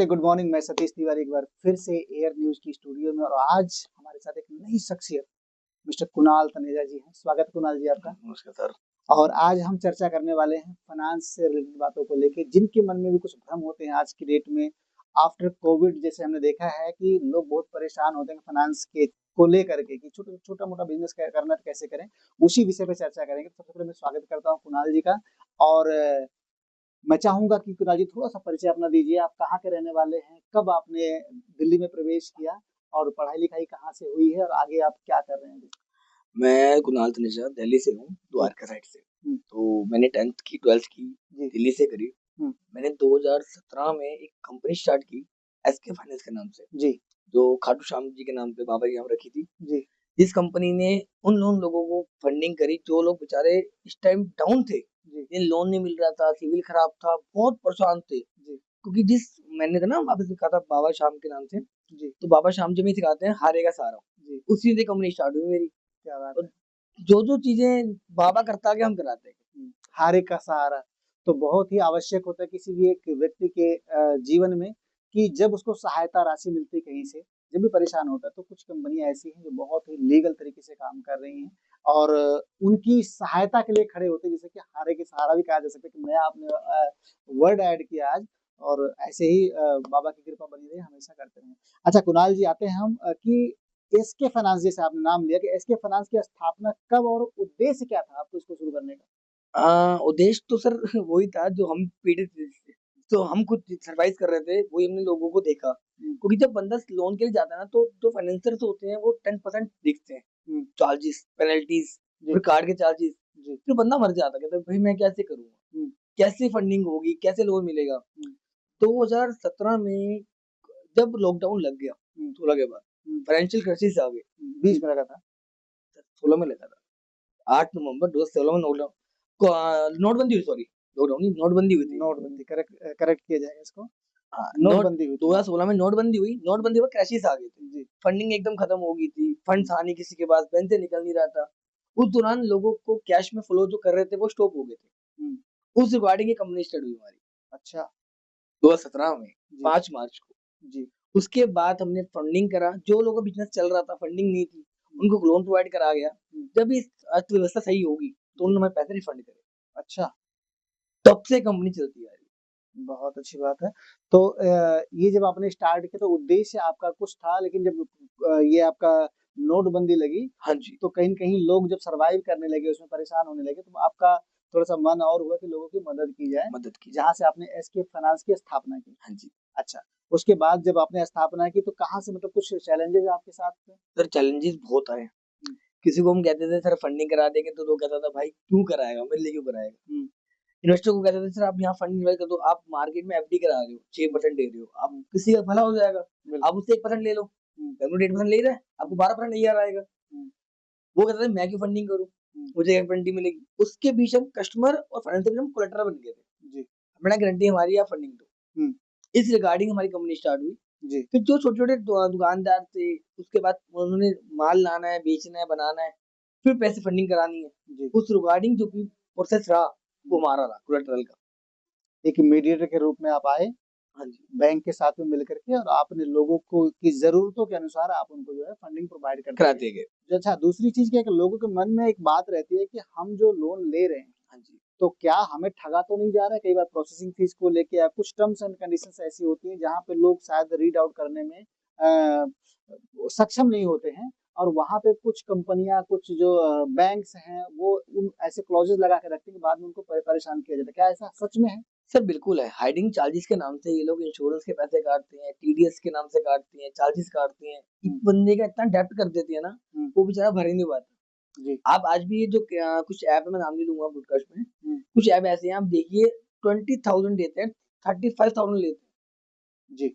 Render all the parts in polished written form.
नमस्ते, good morning. मैं सतीश तिवारी एक बार फिर से एयर न्यूज़ की स्टूडियो में और आज हमारे साथ एक नई शख्सियत मिस्टर कुणाल तनेजा जी हैं। स्वागत है कुणाल जी आपका। नमस्कार सर। और आज हम चर्चा करने वाले हैं फाइनेंस से रिलेटेड बातों को लेके, जिनके मन में भी कुछ भ्रम होते हैं आज की डेट में। आफ्टर कोविड जैसे हमने देखा है कि लोग बहुत परेशान होते हैं फाइनेंस के को लेकर के कि छोटा-मोटा बिज़नेस करना है तो कैसे करें? उसी विषय पे चर्चा करेंगे। तो सबसे पहले मैं स्वागत करता हूँ कुणाल जी का और मैं चाहूँगा कि कुणाल जी थोड़ा-सा परिचय अपना दीजिए। आप कहाँ के रहने वाले हैं? कब आपने दिल्ली में प्रवेश किया और पढ़ाई-लिखाई कहाँ से हुई है और आगे आप क्या कर रहे हैं अभी? मैं कुणाल तनेजा दिल्ली से हूँ, जी। द्वारका साइड से। हुँ, तो मैंने 10th की 12th की जी। दिल्ली से करी। हुँ, मैंने 2017 में एक कंपनी स्टार्ट की एसके फाइनेंस के नाम से, जी, जो खाटू श्याम जी के नाम पे बाबा जी यहाँ रखी थी। जी, इस कंपनी ने उन लोगों को फंडिंग करी जो लोग बेचारे इस टाइम डाउन थे। जी, जिन्हें लोन नहीं मिल रहा था, सिविल खराब था, बहुत परेशान थे। जी, क्योंकि जिस मैंने ना वापस लिखा था बाबा श्याम के नाम से, जी, तो बाबा श्याम जी में सिखाते हैं हारेगा सारा। जी। उसी से कंपनी स्टार्ट हुई मेरी। क्या बात और है। जो चीज़ें बाबा करता गया हम कराते गए। हारे का सहारा तो बहुत ही आवश्यक होता है किसी भी एक व्यक्ति के जीवन में कि जब उसको सहायता राशि मिलती है कहीं से, जब भी परेशान होता है तो कुछ कंपनियाँ ऐसी हैं जो बहुत ही लीगल तरीके से काम कर रही हैं और उनकी सहायता के लिए खड़े होते हैं, जैसे कि हारे के सहारा भी कहा जा सकता है कि नया आपने वर्ड ऐड किया आज और ऐसे ही बाबा की कृपा बनी रहे, हमेशा करते रहें। अच्छा कुणाल जी आते हैं हम कि एसके फाइनेंस जैसे आपने नाम लिया कि एसके फाइनेंस की स्थापना कब और उद्देश्य क्या था आपको इसको शुरू करने का? उद्देश्य तो सर वही था जो हम पीड़ित थे, तो हम खुद सर्वाइव कर रहे थे, वही हमने लोगों को देखा। हुँ, क्योंकि जब बंदा लोन के लिए जाता है ना, तो जो फाइनेंसर्स होते हैं वो 10% देखते हैं, हुँ, चार्जेस, पेनल्टीज़, जी, फिर कार्ड के चार्जेस। जी, फिर बंदा मर जाता है, कहता है भाई मैं कैसे करूँगा? हुँ, कैसे फंडिंग होगी? कैसे लोन मिलेगा? हुँ, 2017 में जब लॉकडाउन लग गया, हुँ, 16 के बाद, हुँ, फाइनेंशियल क्राइसिस आ गई। 20 में लगा था। 16 में लगा था। 8 नवंबर 2016 में नोटबंदी हुई, सॉरी, लॉकडाउन नहीं, नोटबंदी हुई थी। नोटबंदी करेक्ट किया जाएगा इसको। हाँ, नोटबंदी हुई थी। 2016 में नोटबंदी हुई, नोटबंदी के बाद क्राइसिस आ गई थी। जी, फंडिंग एकदम खत्म हो गई थी, हुँ, फंड्स आ नहीं किसी के पास, बैंक से निकल नहीं रहा था। उस दौरान लोगों को कैश में फ्लो जो कर रहे थे वो स्टॉप हो गए थे। हुँ, उस रिगार्डिंग ये कंपनी स्टार्ट हुई हमारी अच्छा, 2017 में, जी, 5 मार्च को। जी, उसके बाद हमने फंडिंग करा, जो लोगों का बिज़नेस चल रहा था, फंडिंग नहीं थी, हुँ, उनको लोन प्रोवाइड करा गया। हुँ, जब इस अर्थव्यवस्था सही होगी, तो जी, उन्होंने हमें पैसे रिफंड करे। अच्छा, तब से कंपनी चलती आ रही है। बहुत अच्छी बात है। तो ये जब आपने स्टार्ट किया तो उद्देश्य आपका कुछ था लेकिन जब ये आपका नोटबंदी लगी, हाँ जी, तो कहीं न कहीं लोग जब सर्वाइव करने लगे, उसमें परेशान होने लगे, तो आपका थोड़ा-सा मन और हुआ कि लोगों की मदद की जाए, मदद की जाए। जहाँ से आपने एसके फाइनेंस की स्थापना की। हाँ जी। अच्छा, उसके बाद जब आपने स्थापना की तो कहाँ से मतलब कुछ चैलेंजेज़ आपके साथ थे? सर चैलेंजेस बहुत आए। हुँ, किसी को हम कहते थे सर फंडिंग करा देंगे, तो वो कहता था भाई क्यों कराएगा? मेरे लिए क्यों कराएगा? हुँ, इन्वेस्टर को कहते थे सर आप यहाँ फंड इन्वेस्ट कर दो, आप मार्केट में एफडी करा रहे हो, हुँ, 6% दे रहे हो, आप हुँ, किसी का भला हो जाएगा। आप बिल्कुल। उससे 1% ले लो, हुँ, बैंक 8% ले ही रहा है, हुँ, आपको 12% ईआर आएगा। हुँ, वो कहता था मैं क्यों फंडिंग करूँ? हुँ, मुझे गारंटी मिलेगी। उसके बीच हम कस्टमर और फाइनेंस के बीच हम कोलैटरल बन गए थे। जी, बिना गारंटी हमारी आप फंडिंग दो। हुँ, इस रिगार्डिंग हमारी कंपनी स्टार्ट हुई। जी, फिर जो छोटे-छोटे दुकानदार थे, उसके बाद उन्होंने माल लाना है, बेचना है, बनाना है, फिर पैसे फंडिंग करानी है। जी, उस रिगार्डिंग जो भी प्रोसेस रहा, वो हुँ। हमारा रहा कोलैटरल का। एक मीडिएटर के रूप में आप आए, हाँ जी, बैंक के साथ में मिल कर के और आपने लोगों को की ज़रूरतों के अनुसार आप उनको जो है फंडिंग प्रोवाइड करते गए। कराते गए। जो अच्छा दूसरी चीज़ क्या है कि लोगों के मन में एक बात रहती है कि हम जो लोन ले रहे हैं, हाँ जी। तो क्या हमें ठगा तो नहीं जा रहा है? कई बार प्रोसेसिंग फीस को लेके या कुछ टर्म्स एंड कंडीशंस ऐसी होती हैं जहाँ पे लोग शायद रीड आउट करने में सक्षम नहीं होते हैं और वहाँ पे कुछ कंपनियाँ, कुछ जो बैंक्स हैं, वो उन ऐसे क्लॉज़ेज़ लगा के रखती हैं कि बाद में उनको परेशान किया जाता है। क्या ऐसा सच में है? सर बिल्कुल है, हाइडिंग चार्जेस के नाम से ये लोग इंश्योरेंस के पैसे काटते हैं, टीडीएस के नाम से काटते हैं, चार्जेस काटते हैं। एक हुँ, बंदे का इतना डेब्ट कर देती है ना, हुँ, वो बेचारा भर ही नहीं पाता। जी, आप आज भी ये जो कुछ ऐप है, मैं नाम नहीं लूँगा पॉडकास्ट में, हुँ, कुछ ऐप ऐसे हैं आप देखिए 20,000 देते हैं, 35,000 लेते हैं। जी,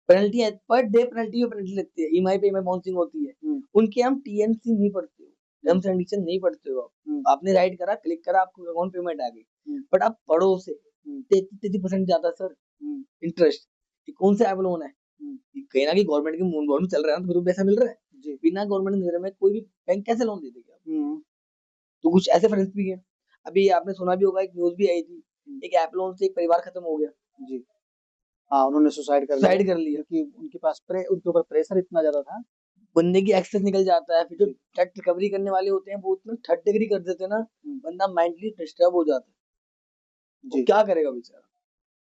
पेनल्टी है, पर डे पेनल्टी पे पेनल्टी लगती है, ईएमआई पे ईएमआई बाउंसिंग होती है। हुँ, उनके हम टीएमसी नहीं पढ़ते हो, हुँ, टर्म्स एंड कंडीशन नहीं पढ़ते हो आप। हुँ, आपने राइट करा, क्लिक करा, आपको अकाउंट पेमेंट आ गई। हुँ, बट आप पढ़ो उसे, हुँ, 33% जाता है सर हुँ, इंटरेस्ट। ये कौन सा ऐप लोन है? हुँ, ये कहीं न कहीं गवर्नमेंट के मूल गवर्नमेंट चल रहा है ना, तो फिर तो पैसा मिल रहा है। जी, बिना गवर्नमेंट नज़र में कोई भी बैंक कैसे लोन दे देगी आपको? हुँ, तो कुछ ऐसे फ्रेंड्स भी हैं। अभी आपने सुना भी होगा, एक न्यूज़ भी आई थी, हुँ, एक ऐप लोन से एक परिवार खत्म हो गया। जी, हाँ, उन्होंने सुसाइड कर लिया सुसाइड कर लिया। क्योंकि उनके ऊपर प्रेशर इतना ज़्यादा था। बंदे की एक्सेस निकल जाता है, फिर जो जी, थर्ड रिकवरी करने वाले होते हैं वो उतना थर्ड डिग्री कर देते हैं ना, हुँ, बंदा मेंटली डिस्टर्ब हो जाता है। वो जी। क्या करेगा बेचारा?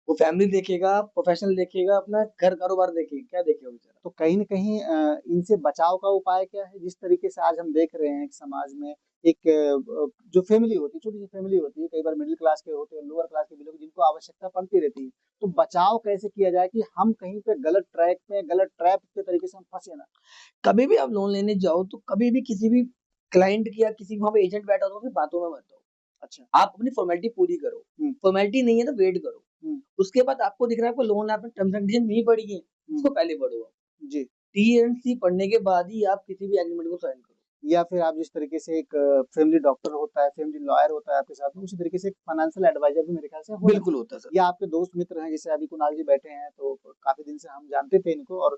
वो फैमिली देखेगा, प्रोफेशनल देखेगा, अपना घर कारोबार देखेगा, क्या देखेगा बेचारा? तो कहीं न कहीं इनसे बचाव का उपाय क्या है? जिस तरीके से आज हम देख रहे हैं कि समाज में एक जो फैमिली होती है, छोटी-सी फैमिली होती है, कई बार मिडल क्लास के होते हैं, लोअर क्लास के भी लोग जिनको आवश्यकता पड़ती रहती है। तो बचाव कैसे किया जाए कि हम कहीं पे गलत ट्रैक पे, गलत ट्रैप के तरीके से हम फँसे ना? कभी भी आप लोन लेने जाओ तो कभी भी किसी भी क्लाइंट की या किसी वहाँ पे एजेंट बैठा हो तो उसकी बातों में मत आओ। अच्छा। आप अपनी फॉर्मेलिटी पूरी करो। हुँ, फॉर्मेलिटी नहीं है तो वेट करो। हुँ, उसके बाद आपको दिख रहा है आपको लोन आपने टर्म्स एंड कंडीशन नहीं पढ़ी है, हुँ, उसको पहले पढ़ो आप। जी। टी एंड सी पढ़ने के बाद ही आप किसी भी एग्रीमेंट को साइन करो। या फिर आप जिस तरीके से एक फैमिली डॉक्टर होता है, फैमिली लॉयर होता है आपके साथ में, उसी तरीके से एक फाइनेंशियल एडवाइज़र भी मेरे ख्याल से होना बिल्कुल चाहिए। होता है सर। या आपके दोस्त मित्र हैं, जैसे अभी कुणाल जी बैठे हैं, तो काफ़ी दिन से हम जानते थे इनको और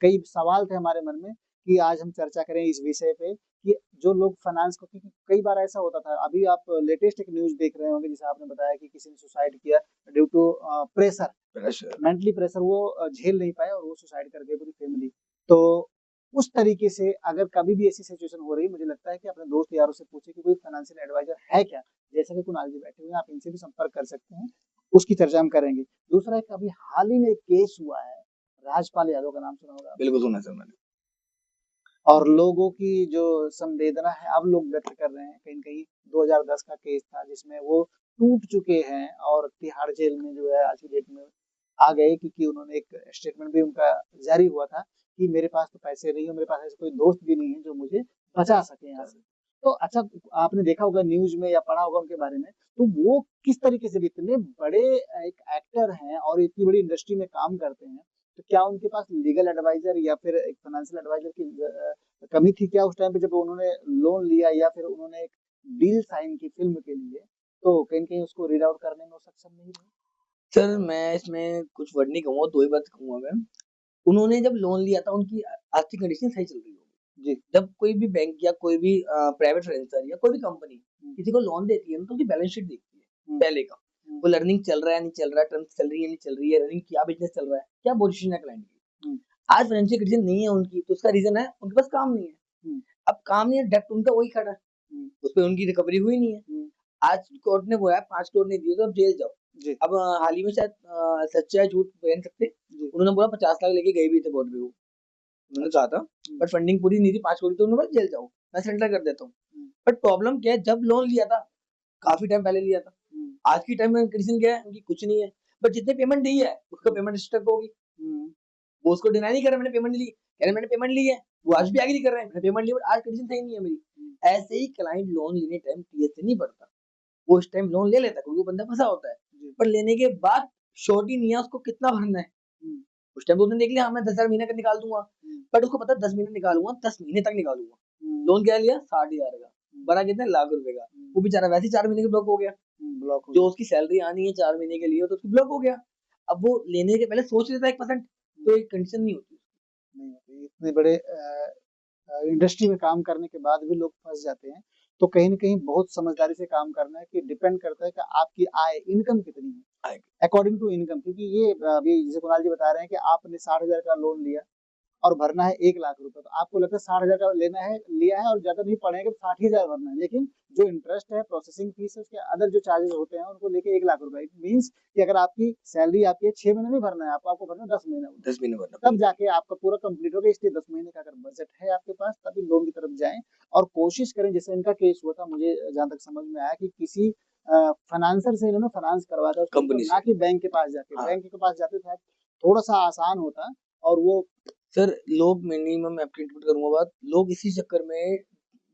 कई सवाल थे हमारे मन में कि आज हम चर्चा करें इस विषय पे कि जो लोग फाइनेंस को क्योंकि कई बार ऐसा होता था, अभी आप लेटेस्ट एक न्यूज़ देख रहे होंगे, जैसे आपने बताया कि किसी ने सुसाइड किया due to pressure, pressure. Mentally pressure वो झेल नहीं पाए और वो सुसाइड कर गए पूरी फैमिली। तो उस तरीके से अगर कभी भी ऐसी सिचुएशन हो रही है, मुझे लगता है कि अपने दोस्त यारों से पूछें कि कोई फाइनेंशियल एडवाइजर है क्या? जैसे कि कुणाल जी बैठे हुए हैं, आप इनसे भी संपर्क कर सकते हैं, उसकी चर्चा हम करेंगे। दूसरा एक अभी हाल ही में एक केस हुआ है, राजपाल यादव का नाम सुना होगा आपने बिल्कुल सुना है सर मैंने। और लोगों की जो संवेदना है अब लोग व्यक्त कर रहे हैं, कहीं न कहीं 2010 का केस था जिसमें वो टूट चुके हैं और तिहाड़ जेल में जो है आज की डेट में आ गए क्योंकि उन्होंने एक स्टेटमेंट भी उनका जारी हुआ था कि मेरे पास तो पैसे नहीं है, मेरे पास ऐसा कोई दोस्त भी नहीं है जो मुझे बचा सके यहाँ से। तो अच्छा आपने देखा होगा न्यूज़ में या पढ़ा होगा उनके बारे में, तो वो किस तरीके से भी इतने बड़े एक एक्टर हैं और इतनी बड़ी इंडस्ट्री में काम करते हैं, तो क्या उनके पास लीगल एडवाइज़र या फिर एक फाइनेंशियल एडवाइज़र की कमी थी क्या उस टाइम पे जब उन्होंने लोन लिया या फिर उन्होंने एक डील साइन की फ़िल्म के लिए, तो कहीं न कहीं उसको रीड आउट करने में वो सक्षम नहीं रहे? सर मैं इसमें कुछ वर्ड नहीं कहूँगा, 2 ही बात कहूँगा मैं। उन्होंने जब लोन लिया था उनकी आर्थिक कंडीशन सही चल रही होगी। जी। जब कोई भी बैंक या कोई भी प्राइवेट फाइनेंसर या कोई भी कंपनी हुँ, किसी को लोन देती है ना तो उसकी बैलेंस शीट देखती है, हुँ, पहले का। हुँ, वो लर्निंग चल रहा है, नहीं चल रहा है, टर्म्स चल रही है, नहीं चल रही है, रनिंग क्या बिज़नेस चल रहा है, क्या पोज़ीशन है क्लाइंट की। हुँ, आज फाइनेंशियल कंडीशन नहीं है उनकी, तो उसका रीज़न है उनके पास काम नहीं है। हुँ, अब काम नहीं है, डेब्ट उनका वही खड़ा है, हुँ, उसपे उनकी रिकवरी हुई नहीं है। हुँ, आज कोर्ट ने बोला है 5 करोड़ नहीं दिए तो अब जेल जाओ। जी, अब हाल ही में शायद सच है झूठ कह नहीं सकते, जी, उन्होंने बोला 50 लाख लेके गए भी थे कोर्ट में वो। उन्होंने अच्छा। कहा था हुँ, बट फंडिंग पूरी नहीं थी 5 करोड़ तो उन्होंने बोला जेल जाओ, मैं सरेंडर कर देता हूँ। हुँ, बट प्रॉब्लम क्या है जब लोन लिया था, हुँ, काफ़ी टाइम पहले लिया था। हुँ, आज की टाइम में कंडीशन क्या है उनकी कुछ नहीं है। बट जितने पेमेंट दी है, उसका हुँ, पेमेंट स्टक होगी। हुँ, वो उसको डिनाई नहीं कर रहे मैंने पेमेंट नहीं ली। कह रहे मैंने पेमेंट ली है। वो हुँ, आज भी आगे नहीं कर रहे हैं, मैंने पेमेंट ली बट आज कंडीशन सही नहीं है मेरी। हुँ, ऐसे ही क्लाइंट लोन लेने टाइम टीएस से नहीं भरता। वो उस टाइम लोन ले लेता है क्योंकि वो बंदा फँसा होता है। जी, पर लेने के बाद श्योरिटी नहीं है उसको कितना भरना है। हुँ, उस टाइम तो उसने देख लिया हाँ, मैं 10,000 महीने का निकाल दूँगा। हुँ, बट उसको पता है 10 महीने निकालूँगा, 10 महीने तक निकालूँगा। हुँ, लोन क्या लिया 60,000 का, हुँ, भरा कितने लाख रुपए का। हुँ, वो बेचारा वैसे ही 4 महीने के ब्लॉक हो गया। ब्लॉक हो जो गया। उसकी सैलरी आनी है 4 महीने के लिए तो उसकी ब्लॉक हो गया। अब वो लेने के पहले सोच लेता है 1% हुँ, तो एक कंडीशन नहीं होती। नहीं होती, इतने बड़े इंडस्ट्री में काम करने के बाद भी लोग फँस जाते हैं। तो कहीं न कहीं बहुत समझदारी से काम करना है कि डिपेंड करता है कि आपकी आय, इनकम कितनी है, आएगा। अकॉर्डिंग टू इनकम क्योंकि ये अभी जैसे कुणाल जी बता रहे हैं कि आपने 60,000 का लोन लिया और भरना है 1 लाख रुपए, तो आपको लगता है 60,000 का लेना है लिया है और ज़्यादा नहीं पड़ेगा, 60 ही हज़ार भरना है। लेकिन जो इंटरेस्ट है, प्रोसेसिंग फीस है, उसके अदर जो चार्जेज़ होते हैं, उनको लेके 1 लाख रुपए। इट मीन्स कि अगर आपकी सैलरी आपकी है 6 महीने नहीं भरना है आपको, आपको भरना है 10 महीने में। 10 महीने भरना तब बिल्कुल। जाके आपका पूरा कंप्लीट होगा, इसलिए 10 महीने का अगर बजट है आपके पास, तभी लोन की तरफ जाएँ और कोशिश करें, जैसे इनका केस हुआ था, मुझे जहाँ तक समझ में आया कि किसी फाइनेंसर से इन्होंने फाइनेंस करवाया था उस चीज़ को, कंपनी ना से। कि बैंक के पास जाके। हाँ। बैंक के पास जाते शायद थोड़ा-सा आसान होता और वो सर लोग मिनिमम मैं आपकी इंटरप्रेट करूँगा बात, लोग इसी चक्कर में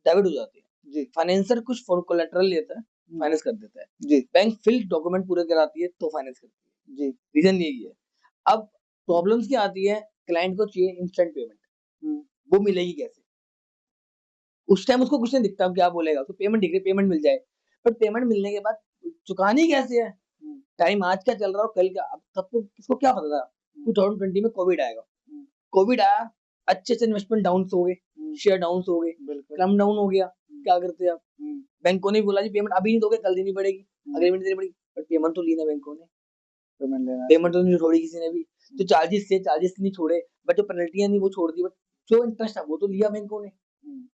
डाइवर्ट हो जाते हैं। जी। फाइनेंसर कुछ फॉर कोलैटरल लेता है, हुँ, फाइनेंस कर देता है। जी, बैंक फिल डॉक्यूमेंट पूरे कराती है तो फाइनेंस करती जी। है। रीज़न यही है। अब प्रॉब्लम्स क्या आती है, क्लाइंट को चाहिए इंस्टेंट पेमेंट, हुँ, वो मिलेगी कैसे? उस टाइम उसको कुछ नहीं दिखता, अब क्या बोलेगा? उसको पेमेंट दिख रही है, पेमेंट मिल जाए। बट पेमेंट मिलने के बाद चुकानी कैसे है? हुँ, टाइम आज क्या चल रहा हो, कल क्या अब तब तो किसको क्या पता था? हुँ, 2020 में कोविड आएगा। हुँ, कोविड आया, अच्छे से इन्वेस्टमेंट डाउन्स हो गए, हुँ, शेयर डाउन्स हो गए, बिल्कुल। स्लम डाउन हो गया। हुँ, क्या करते आप? हुँ, बैंकों ने बोला जी पेमेंट अभी नहीं दोगे, कल देनी पड़ेगी, हुँ, अग्रीमेंट देनी पड़ेगी। बट पेमेंट तो ली ना बैंकों ने। पेमेंट लेना पेमेंट तो नहीं छोड़ी किसी ने भी। तो चार्जेस नहीं छोड़े, बट जो पेनल्टियाँ थी वो छोड़ दी, बट जो इंटरेस्ट था वो तो लिया बैंकों ने। हुँ।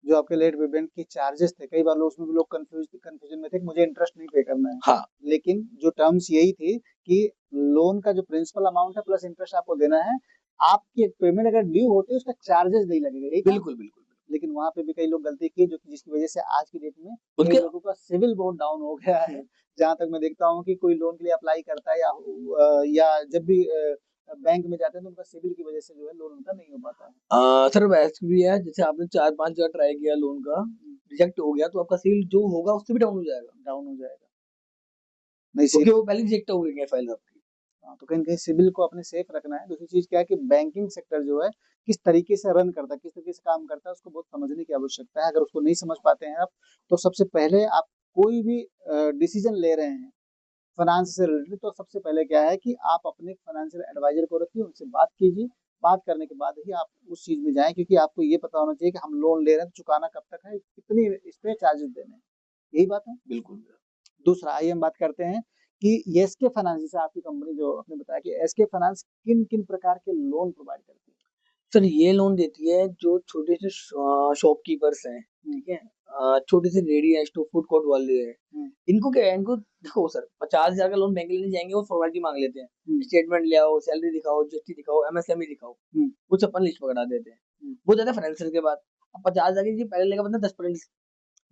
जो आपके लेट पेमेंट की चार्जेस थे, कई बार लोग उसमें भी लोग कन्फ्यूज़न में थे कि मुझे इंटरेस्ट नहीं पे करना है। हाँ, लेकिन जो टर्म्स यही थी कि लोन का जो प्रिंसिपल अमाउंट है प्लस इंटरेस्ट आपको देना है। आपकी पेमेंट अगर ड्यू होती है उसका चार्जेस नहीं लगेगा, यही था? बिल्कुल, बिल्कुल। लेकिन वहाँ पे भी कई लोग गलती की जो कि जिसकी वजह से आज की डेट में कई उनके लोगों का सिविल बहुत डाउन हो गया है। जहाँ तक मैं देखता हूँ कि कोई लोन के लिए अप्लाई करता है या जब भी बैंक में जाते हैं तो उनका सिविल की वजह से जो है लोन उनका नहीं हो पाता है। सर वैसे भी है, जैसे आपने 4-5 जगह ट्राई किया लोन का, रिजेक्ट हो गया तो आपका सिविल जो होगा उससे भी डाउन हो जाएगा। डाउन हो जाएगा। नहीं क्योंकि वो पहले रिजेक्ट हो गई है फाइल आपकी। हाँ, तो कहीं न कहीं सिविल को अपने सेफ रखना है। दूसरी चीज़ क्या है कि बैंकिंग सेक्टर जो है, किस तरीके से रन करता है, किस तरीके से काम करता है, उसको बहुत समझने की आवश्यकता है। अगर उसको नहीं समझ पाते हैं आप, तो सबसे पहले आप कोई भी डिसीज़न ले रहे हैं, फाइनेंस से रिलेटेड, तो सबसे पहले क्या है कि आप अपने फाइनेंशियल एडवाइज़र को रखिए, उनसे बात कीजिए। बात करने के बाद ही आप उस चीज़ में जाएँ, क्योंकि आपको ये पता होना चाहिए कि हम लोन ले रहे हैं, तो चुकाना कब तक है, कितनी इस पे चार्जेज़ देने हैं। यही बात है? बिल्कुल। दूसरा आइए हम बात करते हैं कि एसके फाइनेंस, जैसे आपकी कंपनी जो आपने बताया कि एसके फाइनेंस किन-किन प्रकार के लोन प्रोवाइड करती है? सर ये लोन देती है जो छोटे से शॉपकीपर्स हैं, हुँ, ठीक है? छोटे से रेडी है, स्टो फूड कोर्ट वाले हैं। हुँ, इनको क्या है, इनको देखो सर 50,000 का लोन बैंक लेने जाएँगे, वो फॉर्मेलिटी माँग लेते हैं। हुँ, स्टेटमेंट ले आओ, सैलरी दिखाओ, जीएसटी दिखाओ, एमएसएमई दिखाओ, हुँ, कुछ अपन लिस्ट पकड़ा देते हैं। हुँ, वो जाता है फाइनेंशियल के बाद। अब 50,000 की जी पहले लेगा बंदा 10%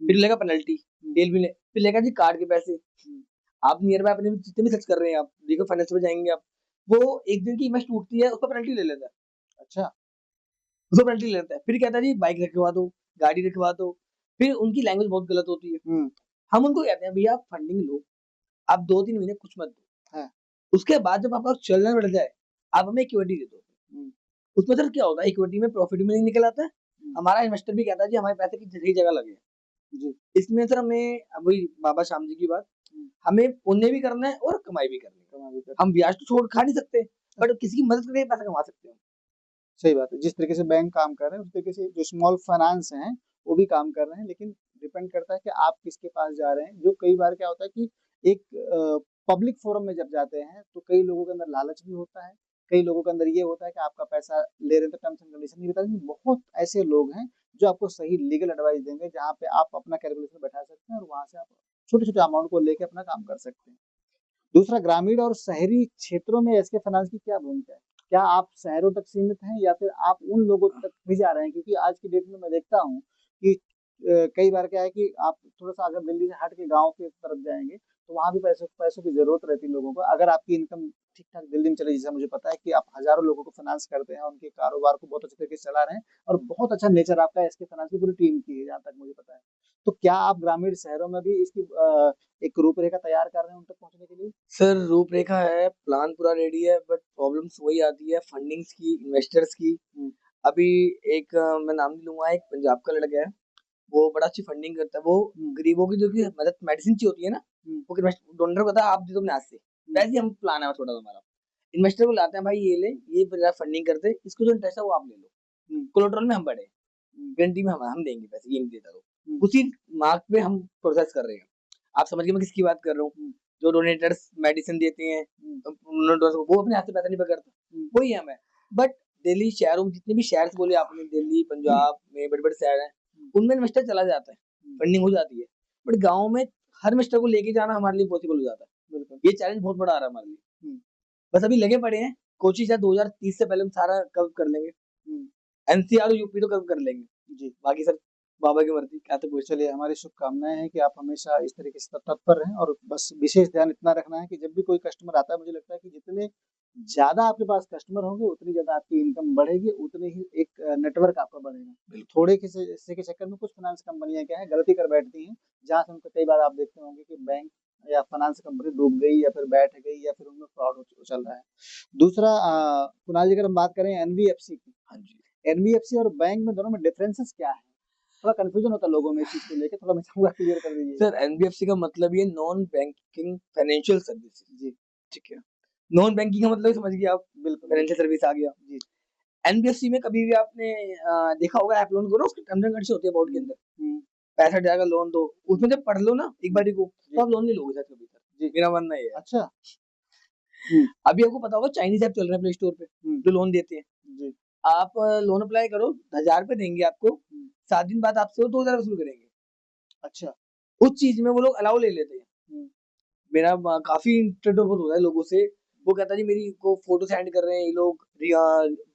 हुँ, फिर लेगा पेनल्टी, हुँ, तेल भी ले फिर लेगा जी कार्ड के पैसे। हुँ। आप नियर बाय अपने जितने भी सर्च कर रहे हैं आप, देखो फाइनेंस में जाएँगे आप, वो 1 दिन की ईएमआई टूटती है, उसका पेनल्टी ले लेता है। अच्छा। उसको पेनल्टी ले लेता है। फिर कहता है जी बाइक रखवा दो, गाड़ी रखवा दो। फिर उनकी लैंग्वेज बहुत गलत होती है। हुँ, हम उनको कहते हैं भैया आप फंडिंग लो, आप 2-3 महीने कुछ मत दो। हाँ, उसके बाद जब आपका चलना बढ़ जाए, आप हमें इक्विटी दे दो। हुँ, उसमें सर क्या होता है इक्विटी में प्रॉफिट भी नहीं निकल आता है। हुँ, हमारा इन्वेस्टर भी कहता है जी हमारे पैसे की सही जगह लगे। जी, इसमें सर हमें वही बाबा श्याम जी की बात, हुँ, हमें पुण्य भी करना है और कमाई भी करनी है। कमा भी कर हम ब्याज तो छोड़ खा नहीं सकते, बट किसी की मदद करके पैसा कमा सकते हैं। सही बात है। जिस तरीके से बैंक काम कर रहे हैं, उस तरीके से जो स्मॉल फाइनेंस हैं, वो भी काम कर रहे हैं, लेकिन डिपेंड करता है कि आप किसके पास जा रहे हैं। जो कई बार क्या होता है कि एक पब्लिक फोरम में जब जाते हैं, तो कई लोगों के अंदर लालच भी होता है, कई लोगों के अंदर ये होता है कि आपका पैसा ले रहे हैं, तो टर्म्स एंड कंडीशन नहीं बता रहे। बहुत ऐसे लोग हैं, जो आपको सही लीगल एडवाइस देंगे, जहाँ पे आप अपना कैलकुलेशन बैठा सकते हैं और वहाँ से आप छोटे-छोटे अमाउंट को लेके अपना काम कर सकते हैं। दूसरा, ग्रामीण और शहरी क्षेत्रों में एसके फाइनेंस की क्या भूमिका है? क्या आप शहरों तक सीमित हैं या फिर आप उन लोगों तक भी जा रहे हैं? क्योंकि आज की डेट में मैं देखता हूँ कि कई बार क्या है कि आप थोड़ा-सा अगर दिल्ली से हट के गाँव की तरफ जाएँगे, तो वहाँ भी पैसों पैसों की ज़रूरत रहती है लोगों को। अगर आपकी इनकम ठीक-ठाक दिल्ली में चले, जैसा मुझे पता है कि आप हज़ारों लोगों को फाइनेंस करते हैं, उनके कारोबार को बहुत अच्छे तरीके से चला रहे हैं और बहुत अच्छा नेचर आपका एसके फाइनेंस की पूरी टीम की है, जहाँ तक मुझे पता है। तो क्या आप ग्रामीण शहरों में भी इसकी एक रूपरेखा तैयार कर रहे हैं उन तक पहुँचने के लिए? सर रूपरेखा है, प्लान पूरा रेडी है, बट प्रॉब्लम्स वही आती है फंडिंग्स की, इन्वेस्टर्स की। हुँ, अभी एक मैं नाम नहीं लूँगा, एक पंजाब का लड़का है, वो बड़ा अच्छी फंडिंग करता है। वो हुँ, गरीबों की जो कि मदद मेडिसिन चाहिए होती है ना, हुँ, वो डोनर को कहता है आप दे दो अपने हाथ से। हुँ, वैसे ही हम प्लान है थोड़ा हमारा। इन्वेस्टर को लाते हैं भाई ये ले, ये मेरा फंडिंग कर दे, इसको जो इंटरेस्ट है वो आप ले लो। हुँ, कोलेटरल में हम बड़े हैं, हुँ, गारंटी में हम देंगे पैसे, ये नहीं देता तो। हुँ, उसी मार्क पे हम प्रोसेस कर रहे हैं। आप समझ गए मैं किसकी बात कर रहा हूँ? हुँ, जो डोनेटर्स मेडिसिन देते हैं, हुँ, वो अपने हाथ से पैसा नहीं पकड़ते, हुँ, वही हम हैं। बट दिल्ली शहरों में जितने भी शहर बोले आपने, दिल्ली, पंजाब में बड़े-बड़े शहर हैं, हुँ, उनमें इन्वेस्टर चला जाता है, हुँ, फंडिंग हो जाती है। बट गाँव में हर इन्वेस्टर को लेके जाना हमारे लिए पॉसिबल हो जाता है। बिल्कुल। ये चैलेंज बहुत बड़ा आ रहा है हमारे लिए। हुँ, बस अभी लगे पड़े हैं, कोशिश है 2030 से पहले हम सारा कवर कर लेंगे। हुँ, एनसीआर और यूपी तो कवर कर लेंगे। जी। बाकी सब बाबा की मर्ज़ी, क्या तो पूछते चलिए, हमारी शुभकामनाएँ हैं कि आप हमेशा इस तरीके से तत्पर रहें और बस विशेष ध्यान इतना रखना है कि जब भी कोई कस्टमर आता है, मुझे लगता है कि जितने ज़्यादा आपके पास कस्टमर होंगे, उतनी ज़्यादा आपकी इनकम बढ़ेगी, उतनी ही एक नेटवर्क आपका बढ़ेगा। बिल्कुल। थोड़े के से हिस्से के चक्कर में कुछ फाइनेंस कंपनियाँ क्या है, गलती कर बैठती हैं, जहाँ से उनको कई बार आप देखते होंगे कि बैंक या फाइनेंस कंपनी डूब गई या फिर बैठ गई या फिर उनमें फ्रॉड हो चल रहा है। दूसरा, कुणाल जी, अगर हम बात करें एनबीएफसी की, हाँ जी। एनबीएफसी और बैंक में दोनों में डिफरेंसेस क्या है? थोड़ा कन्फ्यूज़न होता है लोगों में इस चीज़ को लेके, थोड़ा मैं चाहूँगा क्लियर कर दीजिएगा। सर एनबीएफसी का मतलब ये नॉन बैंकिंग फाइनेंशियल सर्विसेज़, जी, ठीक है। नॉन बैंकिंग का मतलब समझ गए आप, बिल्कुल, बिल्कुल। फाइनेंशियल सर्विस आ गया। जी। एनबीएफसी में कभी भी आपने देखा होगा ऐप लोन करो, उसके टर्म्स एंड कंडीशन होती है अबाउट के हुँ, अंदर। हुँ, पैसा जाएगा लोन दो, हुँ, उसमें जब पढ़ लो ना एक हुँ, बारी को, तो जी, आप लोन नहीं लोगे सर कभी सर। जी। मेरा मानना ये है। अच्छा, हुँ, अभी आपको पता होगा चाइनीज़ ऐप चल रहे हैं प्ले स्टोर पे, हुँ, जो लोन देते हैं। जी, आप लोन अप्लाई करो, ₹1000 देंगे आपको, हुँ, 7 दिन बाद आपसे वो 2000 वसूल करेंगे। अच्छा, उस चीज़ में वो लोग अलाउ ले लेते हैं। हुँ, मेरा काफ़ी इंटरेक्ट होता है लोगों से। वो कहता है जी मेरी को फ़ोटो सेंड कर रहे हैं ये लोग,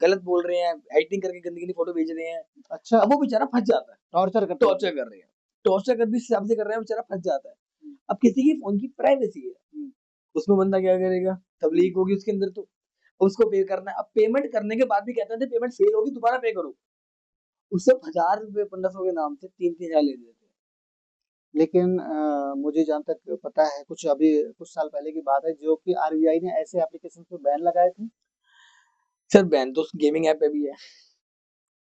गलत बोल रहे हैं, एडिटिंग करके गंदी-गंदी फ़ोटो भेज रहे हैं। अच्छा, अब वो बेचारा फँस जाता है, टॉर्चर करते हैं वो टॉर्चर लोग। कर रहे हैं। टॉर्चर कर भी इस हिसाब से कर रहे हैं, बेचारा फँस जाता है। हुँ, अब किसी की फ़ोन की प्राइवेसी है, हुँ, उसमें बंदा क्या करेगा? तब हुँ, लीक होगी उसके अंदर तो, उसको पे करना है। अब पेमेंट करने के बाद भी कहते हैं पेमेंट फेल होगी दोबारा पे करो। उससे ₹1000 ₹1500 के नाम से 3-3 हज़ार ले लेते हैं। लेकिन मुझे जहाँ तक पता है कुछ अभी कुछ साल पहले की बात है जो कि आरबीआई ने ऐसे एप्लीकेशन पे बैन लगाए थे। सर बैन तो गेमिंग ऐप पे भी है,